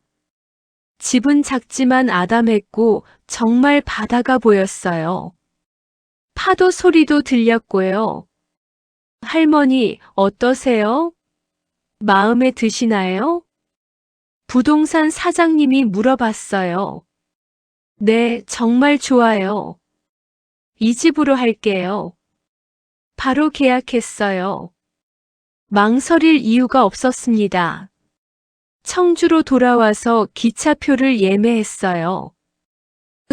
집은 작지만 아담했고 정말 바다가 보였어요. 파도 소리도 들렸고요. 할머니, 어떠세요? 마음에 드시나요? 부동산 사장님이 물어봤어요. 네, 정말 좋아요. 이 집으로 할게요. 바로 계약했어요. 망설일 이유가 없었습니다. 청주로 돌아와서 기차표를 예매했어요.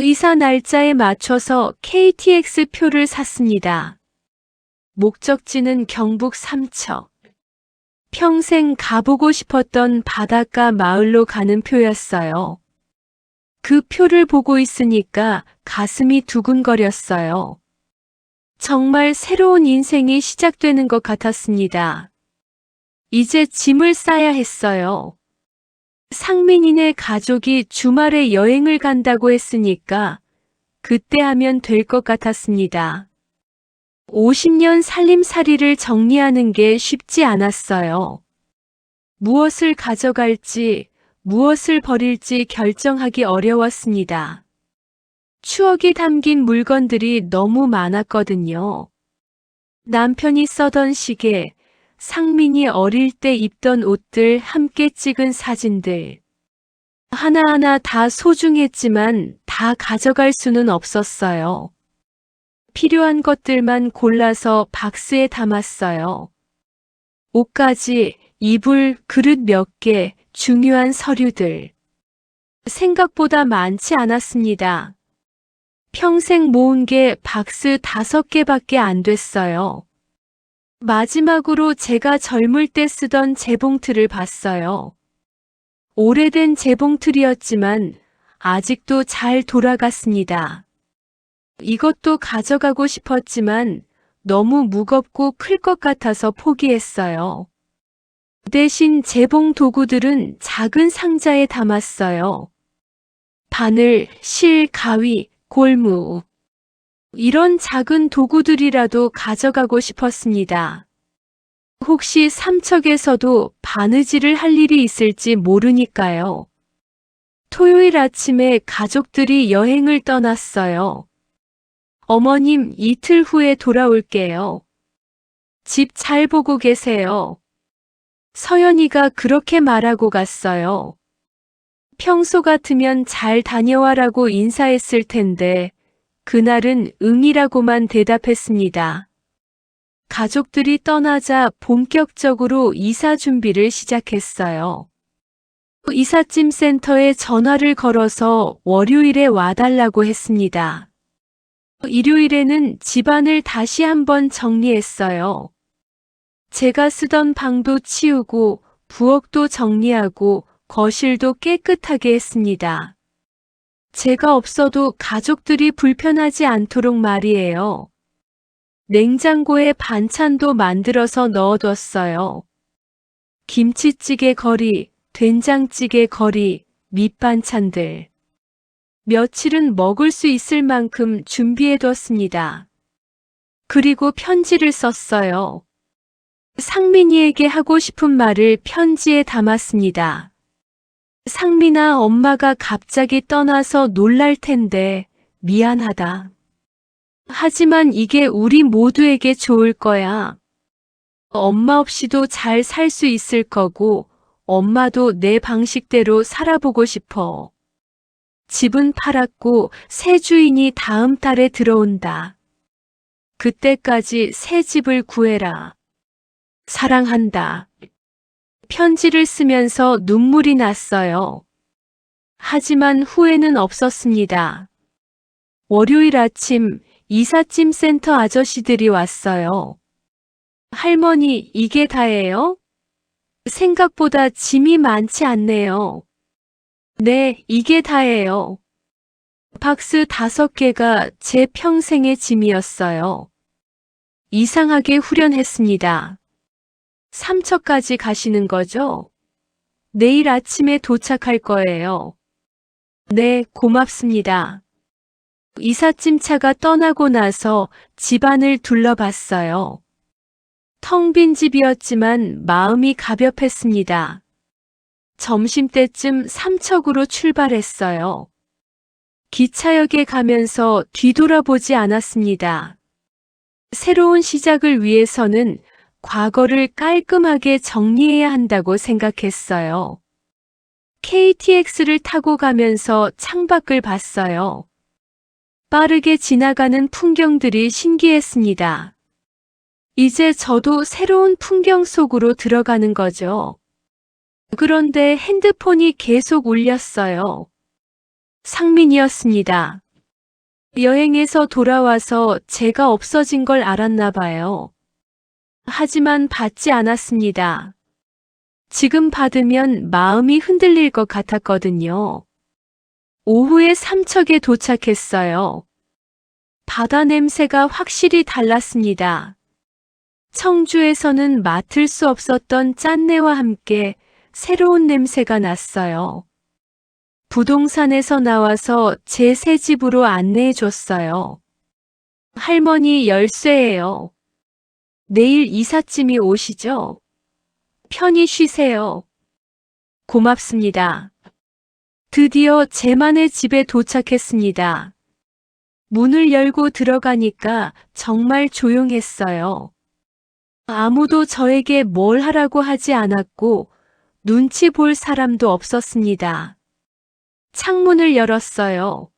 이사 날짜에 맞춰서 KTX 표를 샀습니다. 목적지는 경북 삼척. 평생 가보고 싶었던 바닷가 마을로 가는 표였어요. 그 표를 보고 있으니까 가슴이 두근거렸어요. 정말 새로운 인생이 시작되는 것 같았습니다. 이제 짐을 싸야 했어요. 상민이네 가족이 주말에 여행을 간다고 했으니까 그때 하면 될 것 같았습니다. 50년 살림살이를 정리하는 게 쉽지 않았어요. 무엇을 가져갈지, 무엇을 버릴지 결정하기 어려웠습니다. 추억이 담긴 물건들이 너무 많았거든요. 남편이 써던 시계, 상민이 어릴 때 입던 옷들 함께 찍은 사진들. 하나하나 다 소중했지만 다 가져갈 수는 없었어요. 필요한 것들만 골라서 박스에 담았어요. 옷가지, 이불, 그릇 몇 개, 중요한 서류들. 생각보다 많지 않았습니다. 평생 모은 게 박스 5개밖에 안 됐어요. 마지막으로 제가 젊을 때 쓰던 재봉틀을 봤어요. 오래된 재봉틀이었지만 아직도 잘 돌아갔습니다. 이것도 가져가고 싶었지만 너무 무겁고 클 것 같아서 포기했어요. 대신 재봉 도구들은 작은 상자에 담았어요. 바늘, 실, 가위, 골무. 이런 작은 도구들이라도 가져가고 싶었습니다. 혹시 삼척에서도 바느질을 할 일이 있을지 모르니까요. 토요일 아침에 가족들이 여행을 떠났어요. 어머님, 이틀 후에 돌아올게요. 집 잘 보고 계세요. 서연이가 그렇게 말하고 갔어요. 평소 같으면 잘 다녀와라고 인사했을 텐데, 그날은 응이라고만 대답했습니다. 가족들이 떠나자 본격적으로 이사 준비를 시작했어요. 이삿짐 센터에 전화를 걸어서 월요일에 와달라고 했습니다. 일요일에는 집안을 다시 한번 정리했어요. 제가 쓰던 방도 치우고 부엌도 정리하고 거실도 깨끗하게 했습니다. 제가 없어도 가족들이 불편하지 않도록 말이에요. 냉장고에 반찬도 만들어서 넣어뒀어요. 김치찌개 거리, 된장찌개 거리, 밑반찬들. 며칠은 먹을 수 있을 만큼 준비해뒀습니다. 그리고 편지를 썼어요. 상민이에게 하고 싶은 말을 편지에 담았습니다. 상민아, 엄마가 갑자기 떠나서 놀랄 텐데 미안하다. 하지만 이게 우리 모두에게 좋을 거야. 엄마 없이도 잘 살 수 있을 거고 엄마도 내 방식대로 살아보고 싶어. 집은 팔았고 새 주인이 다음 달에 들어온다. 그때까지 새 집을 구해라. 사랑한다. 편지를 쓰면서 눈물이 났어요. 하지만 후회는 없었습니다. 월요일 아침 이삿짐 센터 아저씨들이 왔어요. 할머니, 이게 다예요? 생각보다 짐이 많지 않네요. 네, 이게 다예요. 박스 5개가 제 평생의 짐이었어요. 이상하게 후련했습니다. 삼척까지 가시는 거죠? 내일 아침에 도착할 거예요. 네, 고맙습니다. 이삿짐차가 떠나고 나서 집안을 둘러봤어요. 텅 빈 집이었지만 마음이 가볍했습니다. 점심때쯤 삼척으로 출발했어요. 기차역에 가면서 뒤돌아보지 않았습니다. 새로운 시작을 위해서는 과거를 깔끔하게 정리해야 한다고 생각했어요. KTX를 타고 가면서 창밖을 봤어요. 빠르게 지나가는 풍경들이 신기했습니다. 이제 저도 새로운 풍경 속으로 들어가는 거죠. 그런데 핸드폰이 계속 울렸어요. 상민이었습니다. 여행에서 돌아와서 제가 없어진 걸 알았나 봐요. 하지만 받지 않았습니다. 지금 받으면 마음이 흔들릴 것 같았거든요. 오후에 삼척에 도착했어요. 바다 냄새가 확실히 달랐습니다. 청주에서는 맡을 수 없었던 짠내와 함께 새로운 냄새가 났어요. 부동산에서 나와서 제 새 집으로 안내해 줬어요. 할머니 열쇠예요. 내일 이삿짐이 오시죠? 편히 쉬세요. 고맙습니다. 드디어 제만의 집에 도착했습니다. 문을 열고 들어가니까 정말 조용했어요. 아무도 저에게 뭘 하라고 하지 않았고 눈치 볼 사람도 없었습니다. 창문을 열었어요.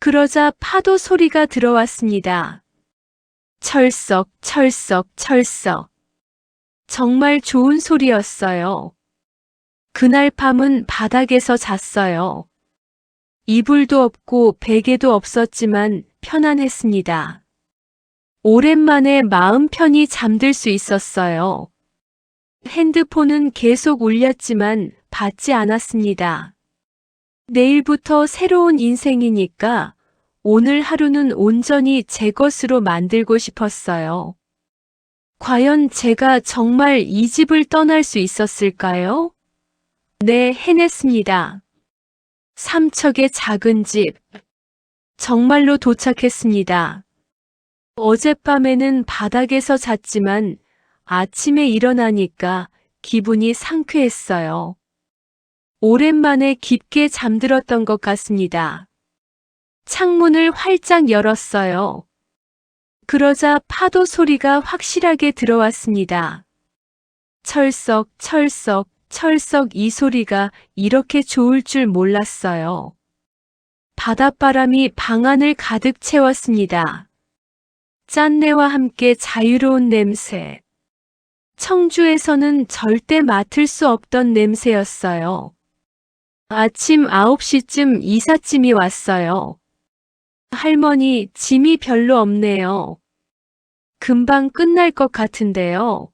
그러자 파도 소리가 들어왔습니다. 철썩, 철썩, 철썩. 정말 좋은 소리였어요. 그날 밤은 바닥에서 잤어요. 이불도 없고 베개도 없었지만 편안했습니다. 오랜만에 마음 편히 잠들 수 있었어요. 핸드폰은 계속 울렸지만 받지 않았습니다. 내일부터 새로운 인생이니까 오늘 하루는 온전히 제 것으로 만들고 싶었어요. 과연 제가 정말 이 집을 떠날 수 있었을까요? 네, 해냈습니다. 삼척의 작은 집. 정말로 도착했습니다. 어젯밤에는 바닥에서 잤지만 아침에 일어나니까 기분이 상쾌했어요. 오랜만에 깊게 잠들었던 것 같습니다. 창문을 활짝 열었어요. 그러자 파도 소리가 확실하게 들어왔습니다. 철썩, 철썩, 철썩 이 소리가 이렇게 좋을 줄 몰랐어요. 바닷바람이 방 안을 가득 채웠습니다. 짠내와 함께 자유로운 냄새. 청주에서는 절대 맡을 수 없던 냄새였어요. 아침 9시쯤 이삿짐이 왔어요. 할머니, 짐이 별로 없네요. 금방 끝날 것 같은데요.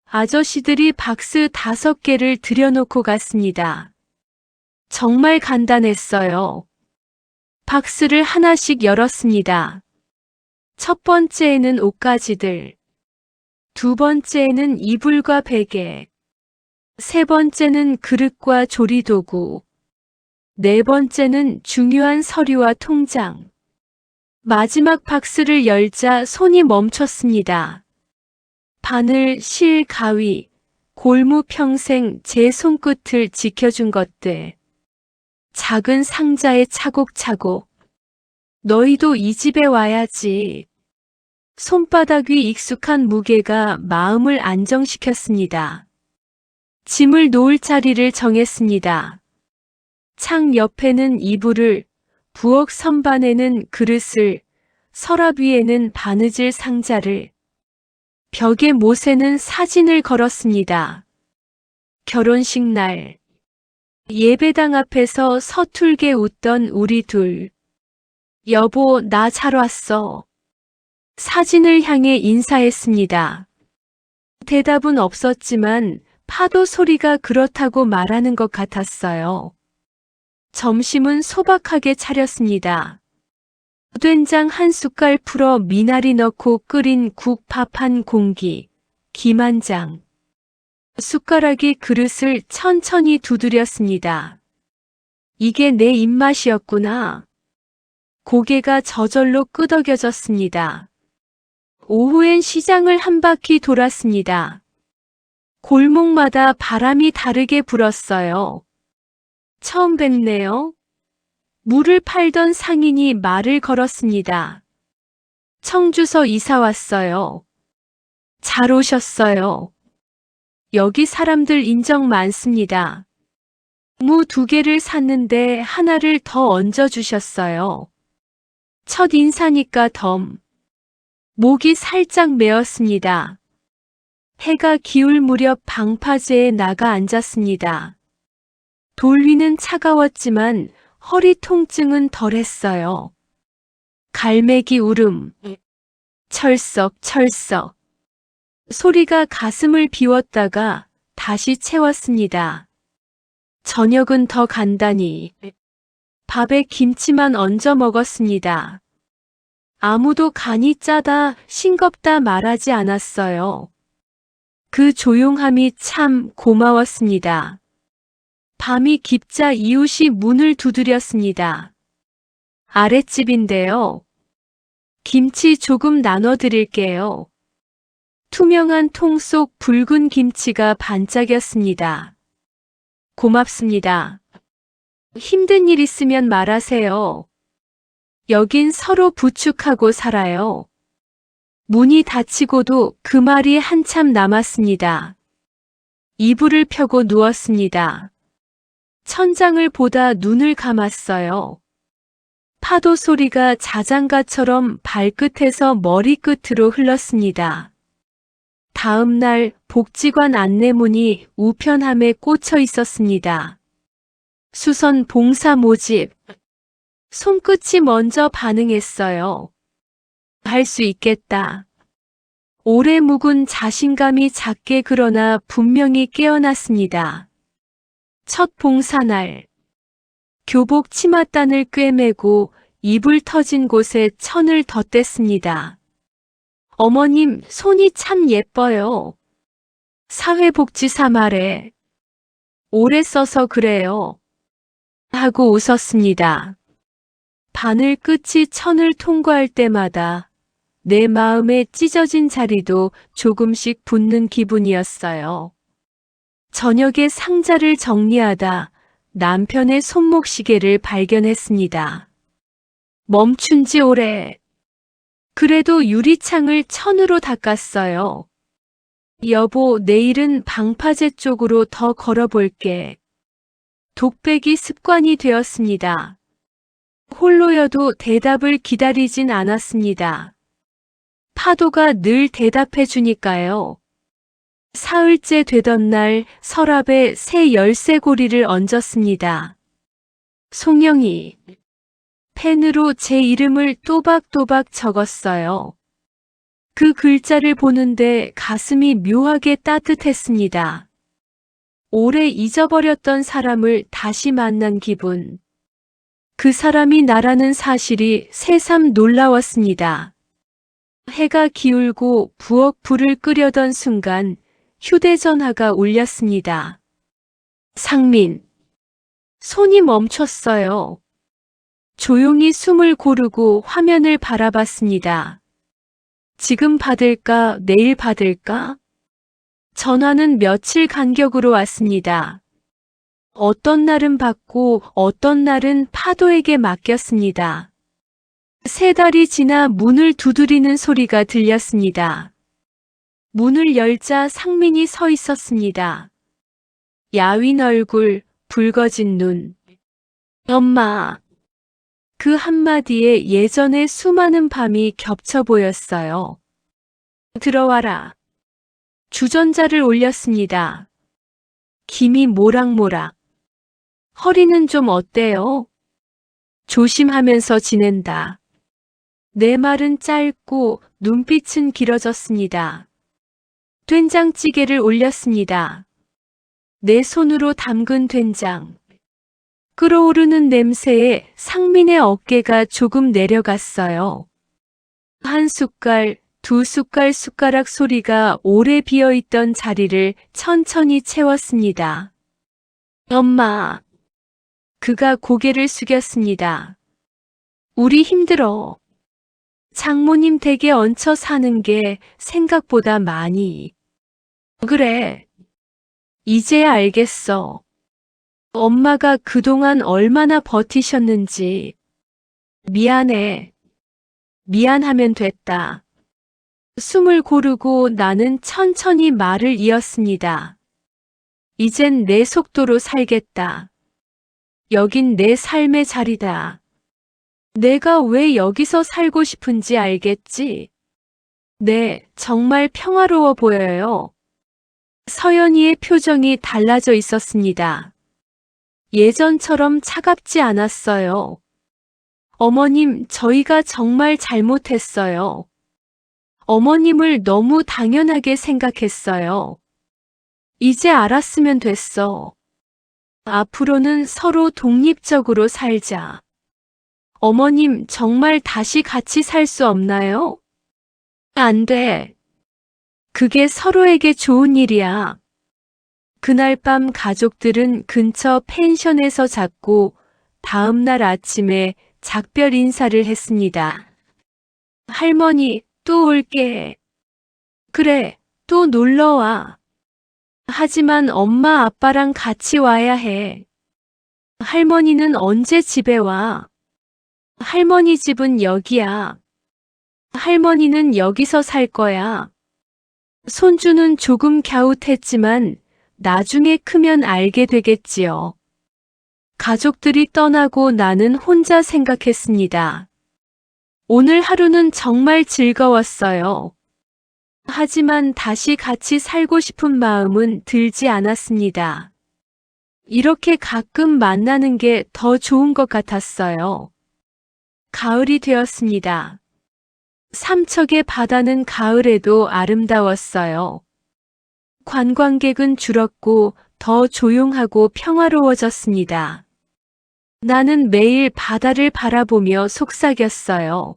아저씨들이 박스 5개를 들여놓고 갔습니다. 정말 간단했어요. 박스를 하나씩 열었습니다. 첫 번째에는 옷가지들, 두 번째에는 이불과 베개, 세 번째는 그릇과 조리도구, 네 번째는 중요한 서류와 통장. 마지막 박스를 열자 손이 멈췄습니다. 바늘, 실, 가위, 골무 평생 제 손끝을 지켜준 것들. 작은 상자에 차곡차곡. 너희도 이 집에 와야지. 손바닥 위 익숙한 무게가 마음을 안정시켰습니다. 짐을 놓을 자리를 정했습니다. 창 옆에는 이불을, 부엌 선반에는 그릇을, 서랍 위에는 바느질 상자를, 벽에 못에는 사진을 걸었습니다. 결혼식 날, 예배당 앞에서 서툴게 웃던 우리 둘. 여보, 나 잘 왔어. 사진을 향해 인사했습니다. 대답은 없었지만 파도 소리가 그렇다고 말하는 것 같았어요. 점심은 소박하게 차렸습니다. 된장 한 숟갈 풀어 미나리 넣고 끓인 국 밥 한 공기, 김 한 장. 숟가락이 그릇을 천천히 두드렸습니다. 이게 내 입맛이었구나. 고개가 저절로 끄덕여졌습니다. 오후엔 시장을 한 바퀴 돌았습니다. 골목마다 바람이 다르게 불었어요. 처음 뵙네요. 물을 팔던 상인이 말을 걸었습니다. 청주서 이사 왔어요. 잘 오셨어요. 여기 사람들 인정 많습니다. 무 2개를 샀는데 하나를 더 얹어주셨어요. 첫 인사니까 덤. 목이 살짝 메었습니다. 해가 기울 무렵 방파제에 나가 앉았습니다. 돌 위는 차가웠지만 허리 통증은 덜했어요. 갈매기 울음. 철썩철썩. 소리가 가슴을 비웠다가 다시 채웠습니다. 저녁은 더 간단히. 밥에 김치만 얹어 먹었습니다. 아무도 간이 짜다, 싱겁다 말하지 않았어요. 그 조용함이 참 고마웠습니다. 밤이 깊자 이웃이 문을 두드렸습니다. 아랫집인데요. 김치 조금 나눠드릴게요. 투명한 통 속 붉은 김치가 반짝였습니다. 고맙습니다. 힘든 일 있으면 말하세요. 여긴 서로 부축하고 살아요. 문이 닫히고도 그 말이 한참 남았습니다. 이불을 펴고 누웠습니다. 천장을 보다 눈을 감았어요. 파도 소리가 자장가처럼 발끝에서 머리끝으로 흘렀습니다. 다음 날 복지관 안내문이 우편함에 꽂혀 있었습니다. 수선 봉사 모집. 손끝이 먼저 반응했어요. 할 수 있겠다. 오래 묵은 자신감이 작게 그러나 분명히 깨어났습니다. 첫 봉사날. 교복 치맛단을 꿰매고 이불 터진 곳에 천을 덧댔습니다. 어머님, 손이 참 예뻐요. 사회복지사 말에. 오래 써서 그래요. 하고 웃었습니다. 바늘 끝이 천을 통과할 때마다 내 마음에 찢어진 자리도 조금씩 붙는 기분이었어요. 저녁에 상자를 정리하다 남편의 손목시계를 발견했습니다. 멈춘 지 오래. 그래도 유리창을 천으로 닦았어요. 여보, 내일은 방파제 쪽으로 더 걸어볼게. 독백이 습관이 되었습니다. 홀로여도 대답을 기다리진 않았습니다. 파도가 늘 대답해 주니까요. 사흘째 되던 날 서랍에 새 열쇠고리를 얹었습니다. 송영이. 펜으로 제 이름을 또박또박 적었어요. 그 글자를 보는데 가슴이 묘하게 따뜻했습니다. 오래 잊어버렸던 사람을 다시 만난 기분. 그 사람이 나라는 사실이 새삼 놀라웠습니다. 해가 기울고 부엌 불을 끄려던 순간 휴대전화가 울렸습니다. 상민. 손이 멈췄어요. 조용히 숨을 고르고 화면을 바라봤습니다. 지금 받을까, 내일 받을까? 전화는 며칠 간격으로 왔습니다. 어떤 날은 받고 어떤 날은 파도에게 맡겼습니다. 3달이 지나 문을 두드리는 소리가 들렸습니다. 문을 열자 상민이 서 있었습니다. 야윈 얼굴, 붉어진 눈. 엄마. 그 한마디에 예전의 수많은 밤이 겹쳐 보였어요. 들어와라. 주전자를 올렸습니다. 김이 모락모락. 허리는 좀 어때요? 조심하면서 지낸다. 내 말은 짧고 눈빛은 길어졌습니다. 된장찌개를 올렸습니다. 내 손으로 담근 된장. 끓어오르는 냄새에 상민의 어깨가 조금 내려갔어요. 한 숟갈, 두 숟갈 숟가락 소리가 오래 비어있던 자리를 천천히 채웠습니다. 엄마. 그가 고개를 숙였습니다. 우리 힘들어. 장모님 댁에 얹혀 사는 게 생각보다 많이. 그래. 이제야 알겠어. 엄마가 그동안 얼마나 버티셨는지. 미안해. 미안하면 됐다. 숨을 고르고 나는 천천히 말을 이었습니다. 이젠 내 속도로 살겠다. 여긴 내 삶의 자리다. 내가 왜 여기서 살고 싶은지 알겠지? 네, 정말 평화로워 보여요. 서연이의 표정이 달라져 있었습니다. 예전처럼 차갑지 않았어요. 어머님, 저희가 정말 잘못했어요. 어머님을 너무 당연하게 생각했어요. 이제 알았으면 됐어. 앞으로는 서로 독립적으로 살자. 어머님, 정말 다시 같이 살 수 없나요? 안 돼. 그게 서로에게 좋은 일이야. 그날 밤 가족들은 근처 펜션에서 잤고 다음 날 아침에 작별 인사를 했습니다. 할머니, 또 올게. 그래, 또 놀러와. 하지만 엄마 아빠랑 같이 와야 해. 할머니는 언제 집에 와? 할머니 집은 여기야. 할머니는 여기서 살 거야. 손주는 조금 갸웃했지만 나중에 크면 알게 되겠지요. 가족들이 떠나고 나는 혼자 생각했습니다. 오늘 하루는 정말 즐거웠어요. 하지만 다시 같이 살고 싶은 마음은 들지 않았습니다. 이렇게 가끔 만나는 게 더 좋은 것 같았어요. 가을이 되었습니다. 삼척의 바다는 가을에도 아름다웠어요. 관광객은 줄었고 더 조용하고 평화로워졌습니다. 나는 매일 바다를 바라보며 속삭였어요.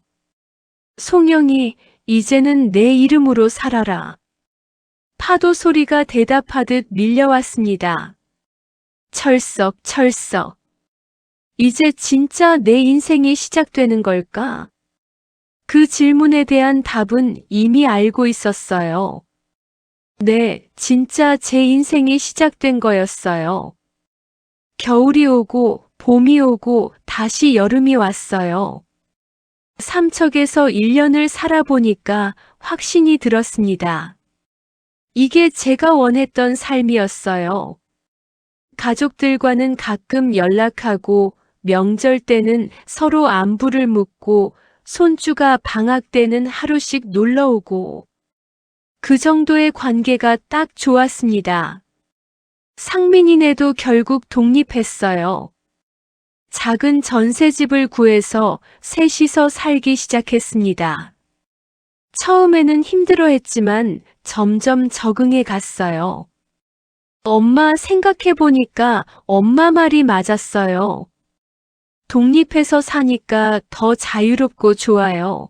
송영이, 이제는 내 이름으로 살아라. 파도 소리가 대답하듯 밀려왔습니다. 철썩, 철썩. 이제 진짜 내 인생이 시작되는 걸까? 그 질문에 대한 답은 이미 알고 있었어요. 네, 진짜 제 인생이 시작된 거였어요. 겨울이 오고, 봄이 오고, 다시 여름이 왔어요. 삼척에서 1년을 살아보니까 확신이 들었습니다. 이게 제가 원했던 삶이었어요. 가족들과는 가끔 연락하고, 명절 때는 서로 안부를 묻고, 손주가 방학 때는 하루씩 놀러 오고, 그 정도의 관계가 딱 좋았습니다. 상민이네도 결국 독립했어요. 작은 전셋집을 구해서 셋이서 살기 시작했습니다. 처음에는 힘들어했지만 점점 적응해 갔어요. 엄마 생각해보니까 엄마 말이 맞았어요. 독립해서 사니까 더 자유롭고 좋아요.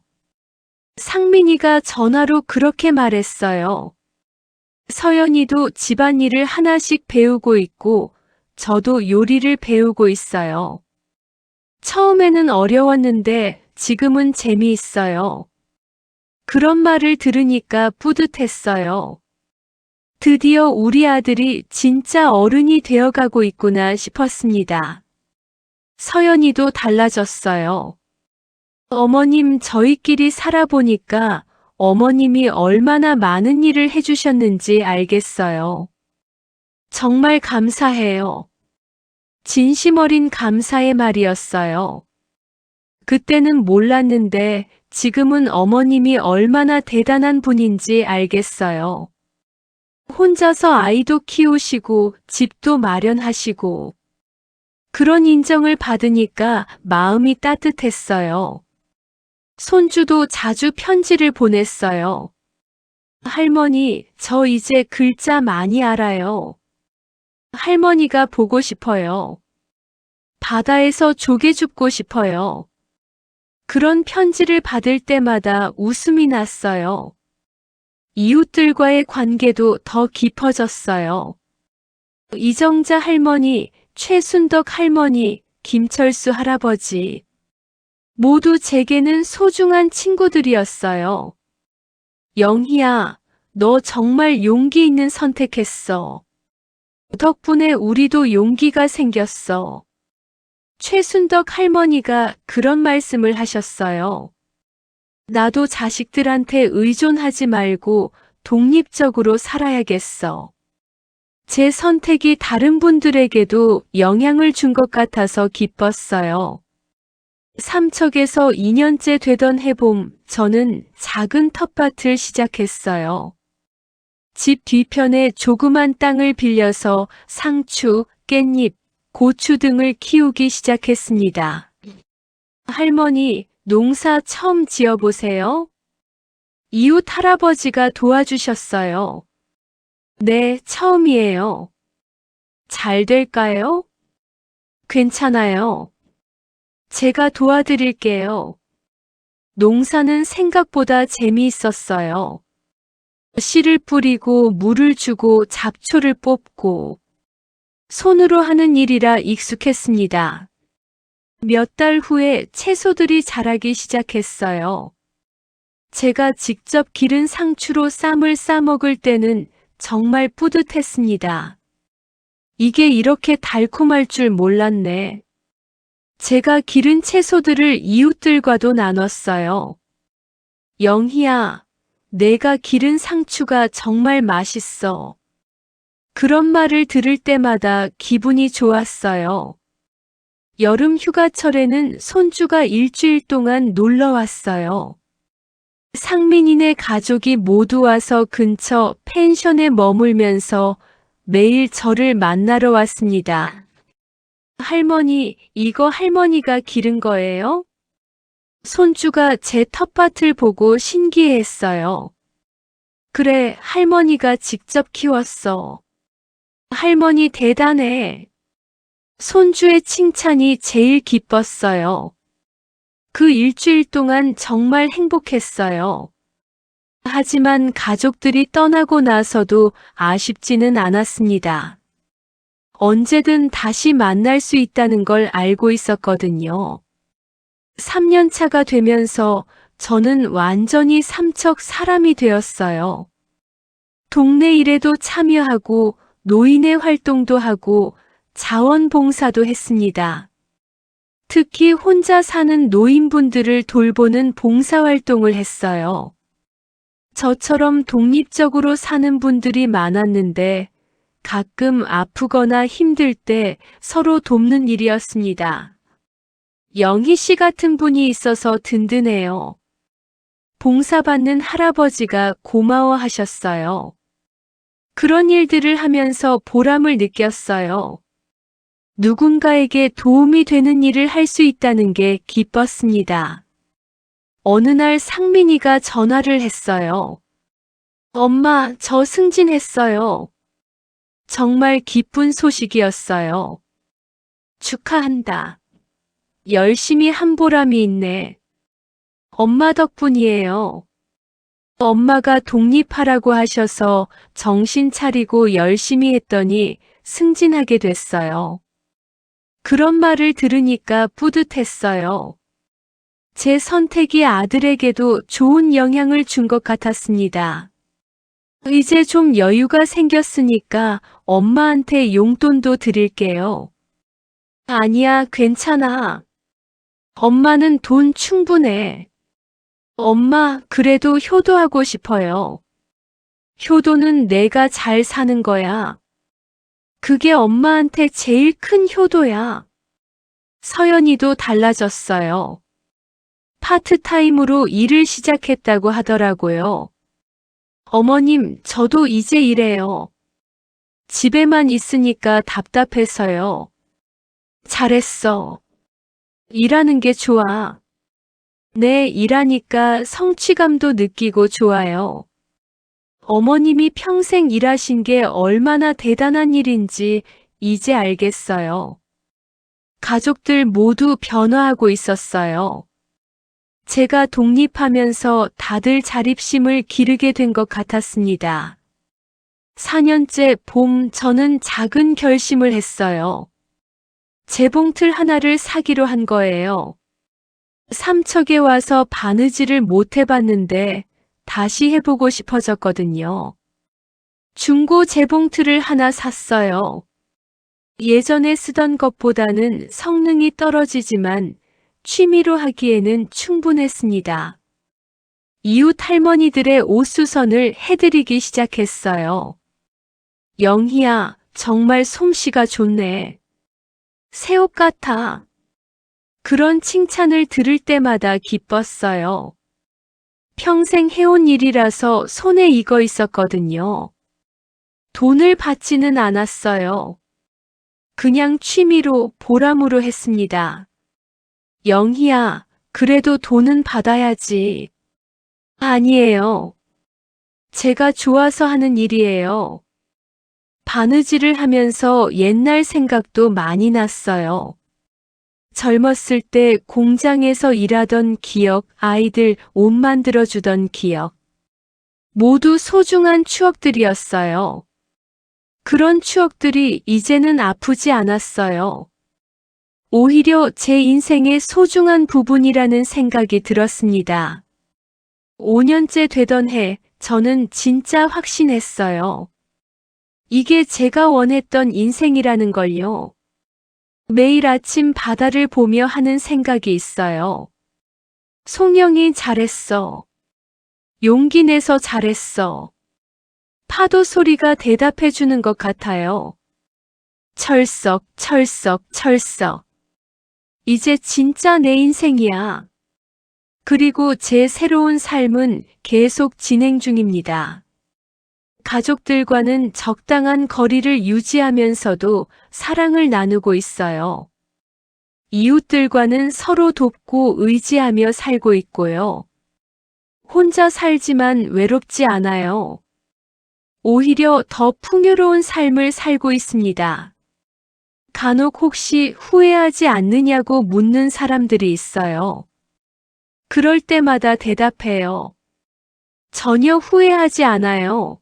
상민이가 전화로 그렇게 말했어요. 서연이도 집안일을 하나씩 배우고 있고 저도 요리를 배우고 있어요. 처음에는 어려웠는데 지금은 재미있어요. 그런 말을 들으니까 뿌듯했어요. 드디어 우리 아들이 진짜 어른이 되어가고 있구나 싶었습니다. 서연이도 달라졌어요. 어머님, 저희끼리 살아보니까 어머님이 얼마나 많은 일을 해주셨는지 알겠어요. 정말 감사해요. 진심 어린 감사의 말이었어요. 그때는 몰랐는데 지금은 어머님이 얼마나 대단한 분인지 알겠어요. 혼자서 아이도 키우시고 집도 마련하시고 그런 인정을 받으니까 마음이 따뜻했어요. 손주도 자주 편지를 보냈어요. 할머니, 저 이제 글자 많이 알아요. 할머니가 보고 싶어요. 바다에서 조개 줍고 싶어요. 그런 편지를 받을 때마다 웃음이 났어요. 이웃들과의 관계도 더 깊어졌어요. 이정자 할머니, 최순덕 할머니, 김철수 할아버지. 모두 제게는 소중한 친구들이었어요. 영희야, 너 정말 용기 있는 선택했어. 덕분에 우리도 용기가 생겼어. 최순덕 할머니가 그런 말씀을 하셨어요. 나도 자식들한테 의존하지 말고 독립적으로 살아야겠어. 제 선택이 다른 분들에게도 영향을 준 것 같아서 기뻤어요. 삼척에서 2년째 되던 해봄, 저는 작은 텃밭을 시작했어요. 집 뒤편에 조그만 땅을 빌려서 상추, 깻잎, 고추 등을 키우기 시작했습니다. 할머니, 농사 처음 지어보세요? 이웃 할아버지가 도와주셨어요. 네, 처음이에요. 잘 될까요? 괜찮아요. 제가 도와드릴게요. 농사는 생각보다 재미있었어요. 씨를 뿌리고 물을 주고 잡초를 뽑고 손으로 하는 일이라 익숙했습니다. 몇 달 후에 채소들이 자라기 시작했어요. 제가 직접 기른 상추로 쌈을 싸 먹을 때는 정말 뿌듯했습니다. 이게 이렇게 달콤할 줄 몰랐네. 제가 기른 채소들을 이웃들과도 나눴어요. 영희야, 내가 기른 상추가 정말 맛있어. 그런 말을 들을 때마다 기분이 좋았어요. 여름 휴가철에는 손주가 일주일 동안 놀러 왔어요. 상민이네 가족이 모두 와서 근처 펜션에 머물면서 매일 저를 만나러 왔습니다. 할머니, 이거 할머니가 기른 거예요? 손주가 제 텃밭을 보고 신기해했어요. 그래, 할머니가 직접 키웠어. 할머니 대단해. 손주의 칭찬이 제일 기뻤어요. 그 일주일 동안 정말 행복했어요. 하지만 가족들이 떠나고 나서도 아쉽지는 않았습니다. 언제든 다시 만날 수 있다는 걸 알고 있었거든요. 3년 차가 되면서 저는 완전히 삼척 사람이 되었어요. 동네 일에도 참여하고 노인의 활동도 하고 자원봉사도 했습니다. 특히 혼자 사는 노인분들을 돌보는 봉사활동을 했어요. 저처럼 독립적으로 사는 분들이 많았는데 가끔 아프거나 힘들 때 서로 돕는 일이었습니다. 영희 씨 같은 분이 있어서 든든해요. 봉사받는 할아버지가 고마워하셨어요. 그런 일들을 하면서 보람을 느꼈어요. 누군가에게 도움이 되는 일을 할 수 있다는 게 기뻤습니다. 어느 날 상민이가 전화를 했어요. 엄마, 저 승진했어요. 정말 기쁜 소식이었어요. 축하한다. 열심히 한 보람이 있네. 엄마 덕분이에요. 엄마가 독립하라고 하셔서 정신 차리고 열심히 했더니 승진하게 됐어요. 그런 말을 들으니까 뿌듯했어요. 제 선택이 아들에게도 좋은 영향을 준 것 같았습니다. 이제 좀 여유가 생겼으니까 엄마한테 용돈도 드릴게요. 아니야, 괜찮아. 엄마는 돈 충분해. 엄마, 그래도 효도하고 싶어요. 효도는 내가 잘 사는 거야. 그게 엄마한테 제일 큰 효도야. 서연이도 달라졌어요. 파트타임으로 일을 시작했다고 하더라고요. 어머님, 저도 이제 일해요. 집에만 있으니까 답답해서요. 잘했어. 일하는 게 좋아. 네, 일하니까 성취감도 느끼고 좋아요. 어머님이 평생 일하신 게 얼마나 대단한 일인지 이제 알겠어요. 가족들 모두 변화하고 있었어요. 제가 독립하면서 다들 자립심을 기르게 된 것 같았습니다. 4년째 봄 저는 작은 결심을 했어요. 재봉틀 하나를 사기로 한 거예요. 삼척에 와서 바느질을 못 해봤는데 다시 해보고 싶어졌거든요. 중고 재봉틀을 하나 샀어요. 예전에 쓰던 것보다는 성능이 떨어지지만 취미로 하기에는 충분했습니다. 이웃 할머니들의 옷수선을 해드리기 시작했어요. 영희야, 정말 솜씨가 좋네. 새 옷 같아. 그런 칭찬을 들을 때마다 기뻤어요. 평생 해온 일이라서 손에 익어 있었거든요. 돈을 받지는 않았어요. 그냥 취미로 보람으로 했습니다. 영희야, 그래도 돈은 받아야지. 아니에요. 제가 좋아서 하는 일이에요. 바느질을 하면서 옛날 생각도 많이 났어요. 젊었을 때 공장에서 일하던 기억, 아이들 옷 만들어주던 기억. 모두 소중한 추억들이었어요. 그런 추억들이 이제는 아프지 않았어요. 오히려 제 인생의 소중한 부분이라는 생각이 들었습니다. 5년째 되던 해, 저는 진짜 확신했어요. 이게 제가 원했던 인생이라는 걸요. 매일 아침 바다를 보며 하는 생각이 있어요. 송영이 잘했어. 용기 내서 잘했어. 파도 소리가 대답해 주는 것 같아요. 철썩, 철썩, 철썩. 이제 진짜 내 인생이야. 그리고 제 새로운 삶은 계속 진행 중입니다. 가족들과는 적당한 거리를 유지하면서도 사랑을 나누고 있어요. 이웃들과는 서로 돕고 의지하며 살고 있고요. 혼자 살지만 외롭지 않아요. 오히려 더 풍요로운 삶을 살고 있습니다. 간혹 혹시 후회하지 않느냐고 묻는 사람들이 있어요. 그럴 때마다 대답해요. 전혀 후회하지 않아요.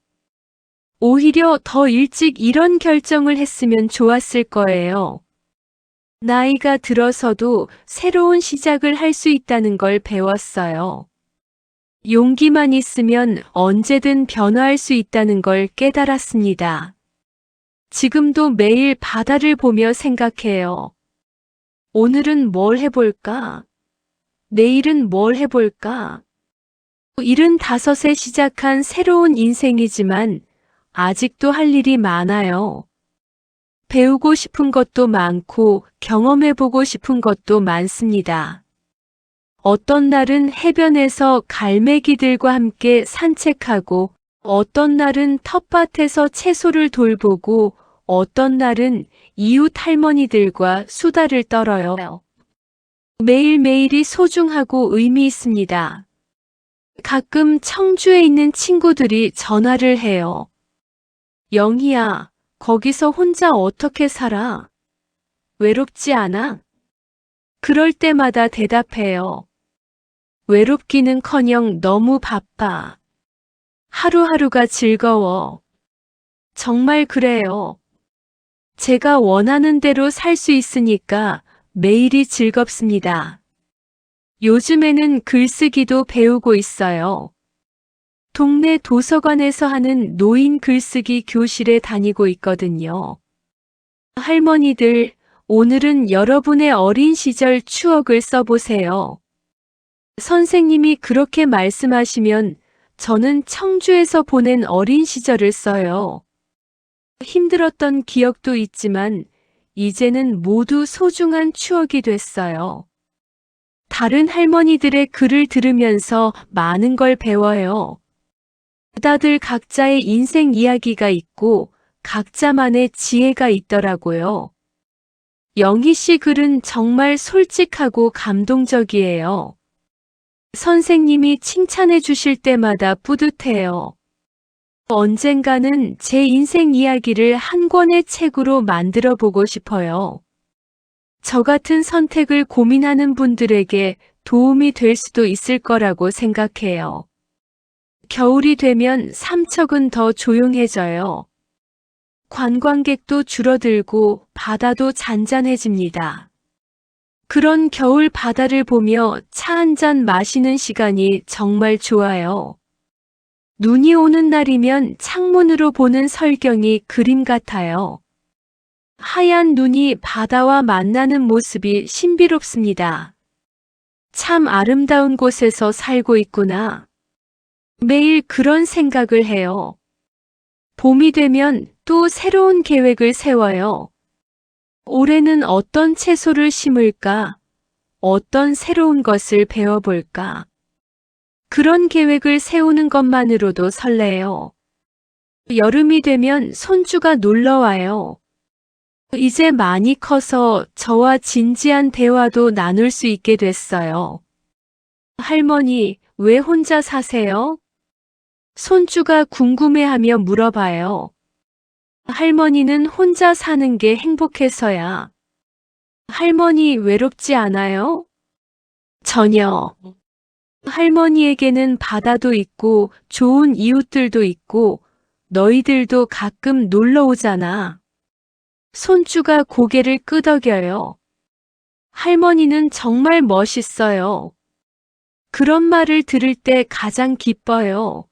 오히려 더 일찍 이런 결정을 했으면 좋았을 거예요. 나이가 들어서도 새로운 시작을 할 수 있다는 걸 배웠어요. 용기만 있으면 언제든 변화할 수 있다는 걸 깨달았습니다. 지금도 매일 바다를 보며 생각해요. 오늘은 뭘 해볼까? 내일은 뭘 해볼까? 75에 시작한 새로운 인생이지만 아직도 할 일이 많아요. 배우고 싶은 것도 많고 경험해보고 싶은 것도 많습니다. 어떤 날은 해변에서 갈매기들과 함께 산책하고, 어떤 날은 텃밭에서 채소를 돌보고, 어떤 날은 이웃 할머니들과 수다를 떨어요. 매일매일이 소중하고 의미 있습니다. 가끔 청주에 있는 친구들이 전화를 해요. 영희야, 거기서 혼자 어떻게 살아? 외롭지 않아? 그럴 때마다 대답해요. 외롭기는커녕 너무 바빠. 하루하루가 즐거워. 정말 그래요. 제가 원하는 대로 살 수 있으니까 매일이 즐겁습니다. 요즘에는 글쓰기도 배우고 있어요. 동네 도서관에서 하는 노인 글쓰기 교실에 다니고 있거든요. 할머니들, 오늘은 여러분의 어린 시절 추억을 써보세요. 선생님이 그렇게 말씀하시면 저는 청주에서 보낸 어린 시절을 써요. 힘들었던 기억도 있지만 이제는 모두 소중한 추억이 됐어요. 다른 할머니들의 글을 들으면서 많은 걸 배워요. 다들 각자의 인생 이야기가 있고 각자만의 지혜가 있더라고요. 영희 씨 글은 정말 솔직하고 감동적이에요. 선생님이 칭찬해 주실 때마다 뿌듯해요. 언젠가는 제 인생 이야기를 한 권의 책으로 만들어 보고 싶어요. 저 같은 선택을 고민하는 분들에게 도움이 될 수도 있을 거라고 생각해요. 겨울이 되면 삼척은 더 조용해져요. 관광객도 줄어들고 바다도 잔잔해집니다. 그런 겨울 바다를 보며 차 한 잔 마시는 시간이 정말 좋아요. 눈이 오는 날이면 창문으로 보는 설경이 그림 같아요. 하얀 눈이 바다와 만나는 모습이 신비롭습니다. 참 아름다운 곳에서 살고 있구나. 매일 그런 생각을 해요. 봄이 되면 또 새로운 계획을 세워요. 올해는 어떤 채소를 심을까? 어떤 새로운 것을 배워볼까? 그런 계획을 세우는 것만으로도 설레요. 여름이 되면 손주가 놀러 와요. 이제 많이 커서 저와 진지한 대화도 나눌 수 있게 됐어요. 할머니, 왜 혼자 사세요? 손주가 궁금해하며 물어봐요. 할머니는 혼자 사는 게 행복해서야. 할머니 외롭지 않아요? 전혀. 할머니에게는 바다도 있고 좋은 이웃들도 있고 너희들도 가끔 놀러 오잖아. 손주가 고개를 끄덕여요. 할머니는 정말 멋있어요. 그런 말을 들을 때 가장 기뻐요.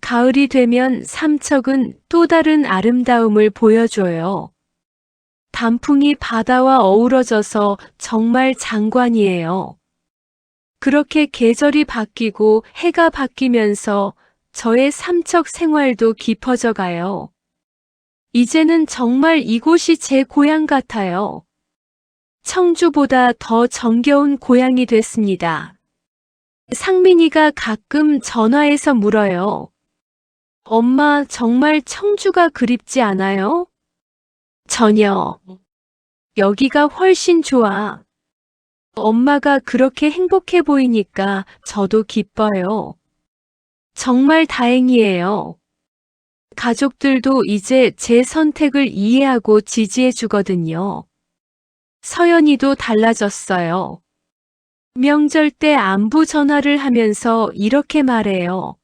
가을이 되면 삼척은 또 다른 아름다움을 보여줘요. 단풍이 바다와 어우러져서 정말 장관이에요. 그렇게 계절이 바뀌고 해가 바뀌면서 저의 삼척 생활도 깊어져 가요. 이제는 정말 이곳이 제 고향 같아요. 청주보다 더 정겨운 고향이 됐습니다. 상민이가 가끔 전화해서 물어요. 엄마, 정말 청주가 그립지 않아요? 전혀. 여기가 훨씬 좋아. 엄마가 그렇게 행복해 보이니까 저도 기뻐요. 정말 다행이에요. 가족들도 이제 제 선택을 이해하고 지지해 주거든요. 서연이도 달라졌어요. 명절 때 안부 전화를 하면서 이렇게 말해요.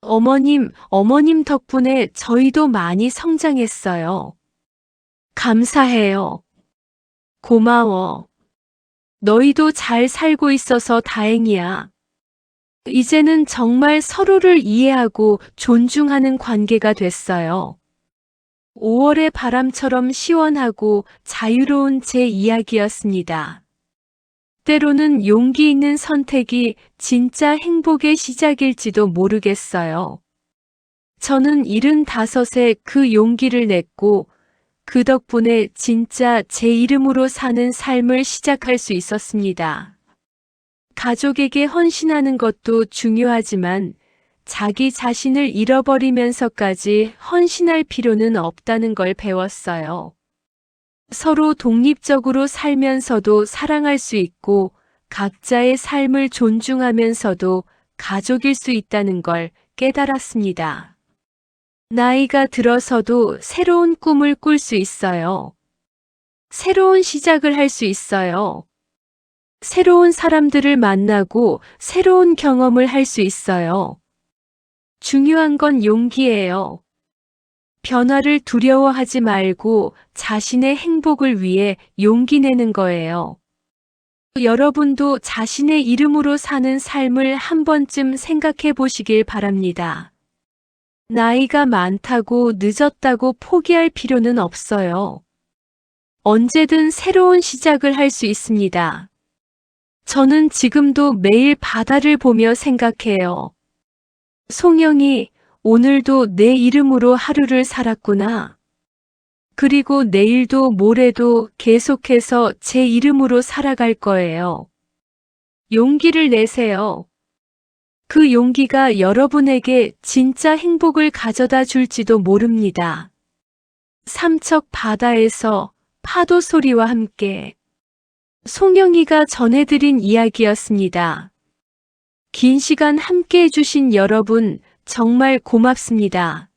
어머님 덕분에 저희도 많이 성장했어요. 감사해요. 고마워. 너희도 잘 살고 있어서 다행이야. 이제는 정말 서로를 이해하고 존중하는 관계가 됐어요. 5월의 바람처럼 시원하고 자유로운 제 이야기였습니다. 때로는 용기 있는 선택이 진짜 행복의 시작일지도 모르겠어요. 저는 75에 그 용기를 냈고 그 덕분에 진짜 제 이름으로 사는 삶을 시작할 수 있었습니다. 가족에게 헌신하는 것도 중요하지만 자기 자신을 잃어버리면서까지 헌신할 필요는 없다는 걸 배웠어요. 서로 독립적으로 살면서도 사랑할 수 있고 각자의 삶을 존중하면서도 가족일 수 있다는 걸 깨달았습니다. 나이가 들어서도 새로운 꿈을 꿀 수 있어요. 새로운 시작을 할 수 있어요. 새로운 사람들을 만나고 새로운 경험을 할 수 있어요. 중요한 건 용기예요. 변화를 두려워하지 말고 자신의 행복을 위해 용기 내는 거예요. 여러분도 자신의 이름으로 사는 삶을 한 번쯤 생각해 보시길 바랍니다. 나이가 많다고 늦었다고 포기할 필요는 없어요. 언제든 새로운 시작을 할 수 있습니다. 저는 지금도 매일 바다를 보며 생각해요. 송영이, 오늘도 내 이름으로 하루를 살았구나. 그리고 내일도 모레도 계속해서 제 이름으로 살아갈 거예요. 용기를 내세요. 그 용기가 여러분에게 진짜 행복을 가져다 줄지도 모릅니다. 삼척 바다에서 파도 소리와 함께 송영이가 전해드린 이야기였습니다. 긴 시간 함께 해주신 여러분 정말 고맙습니다.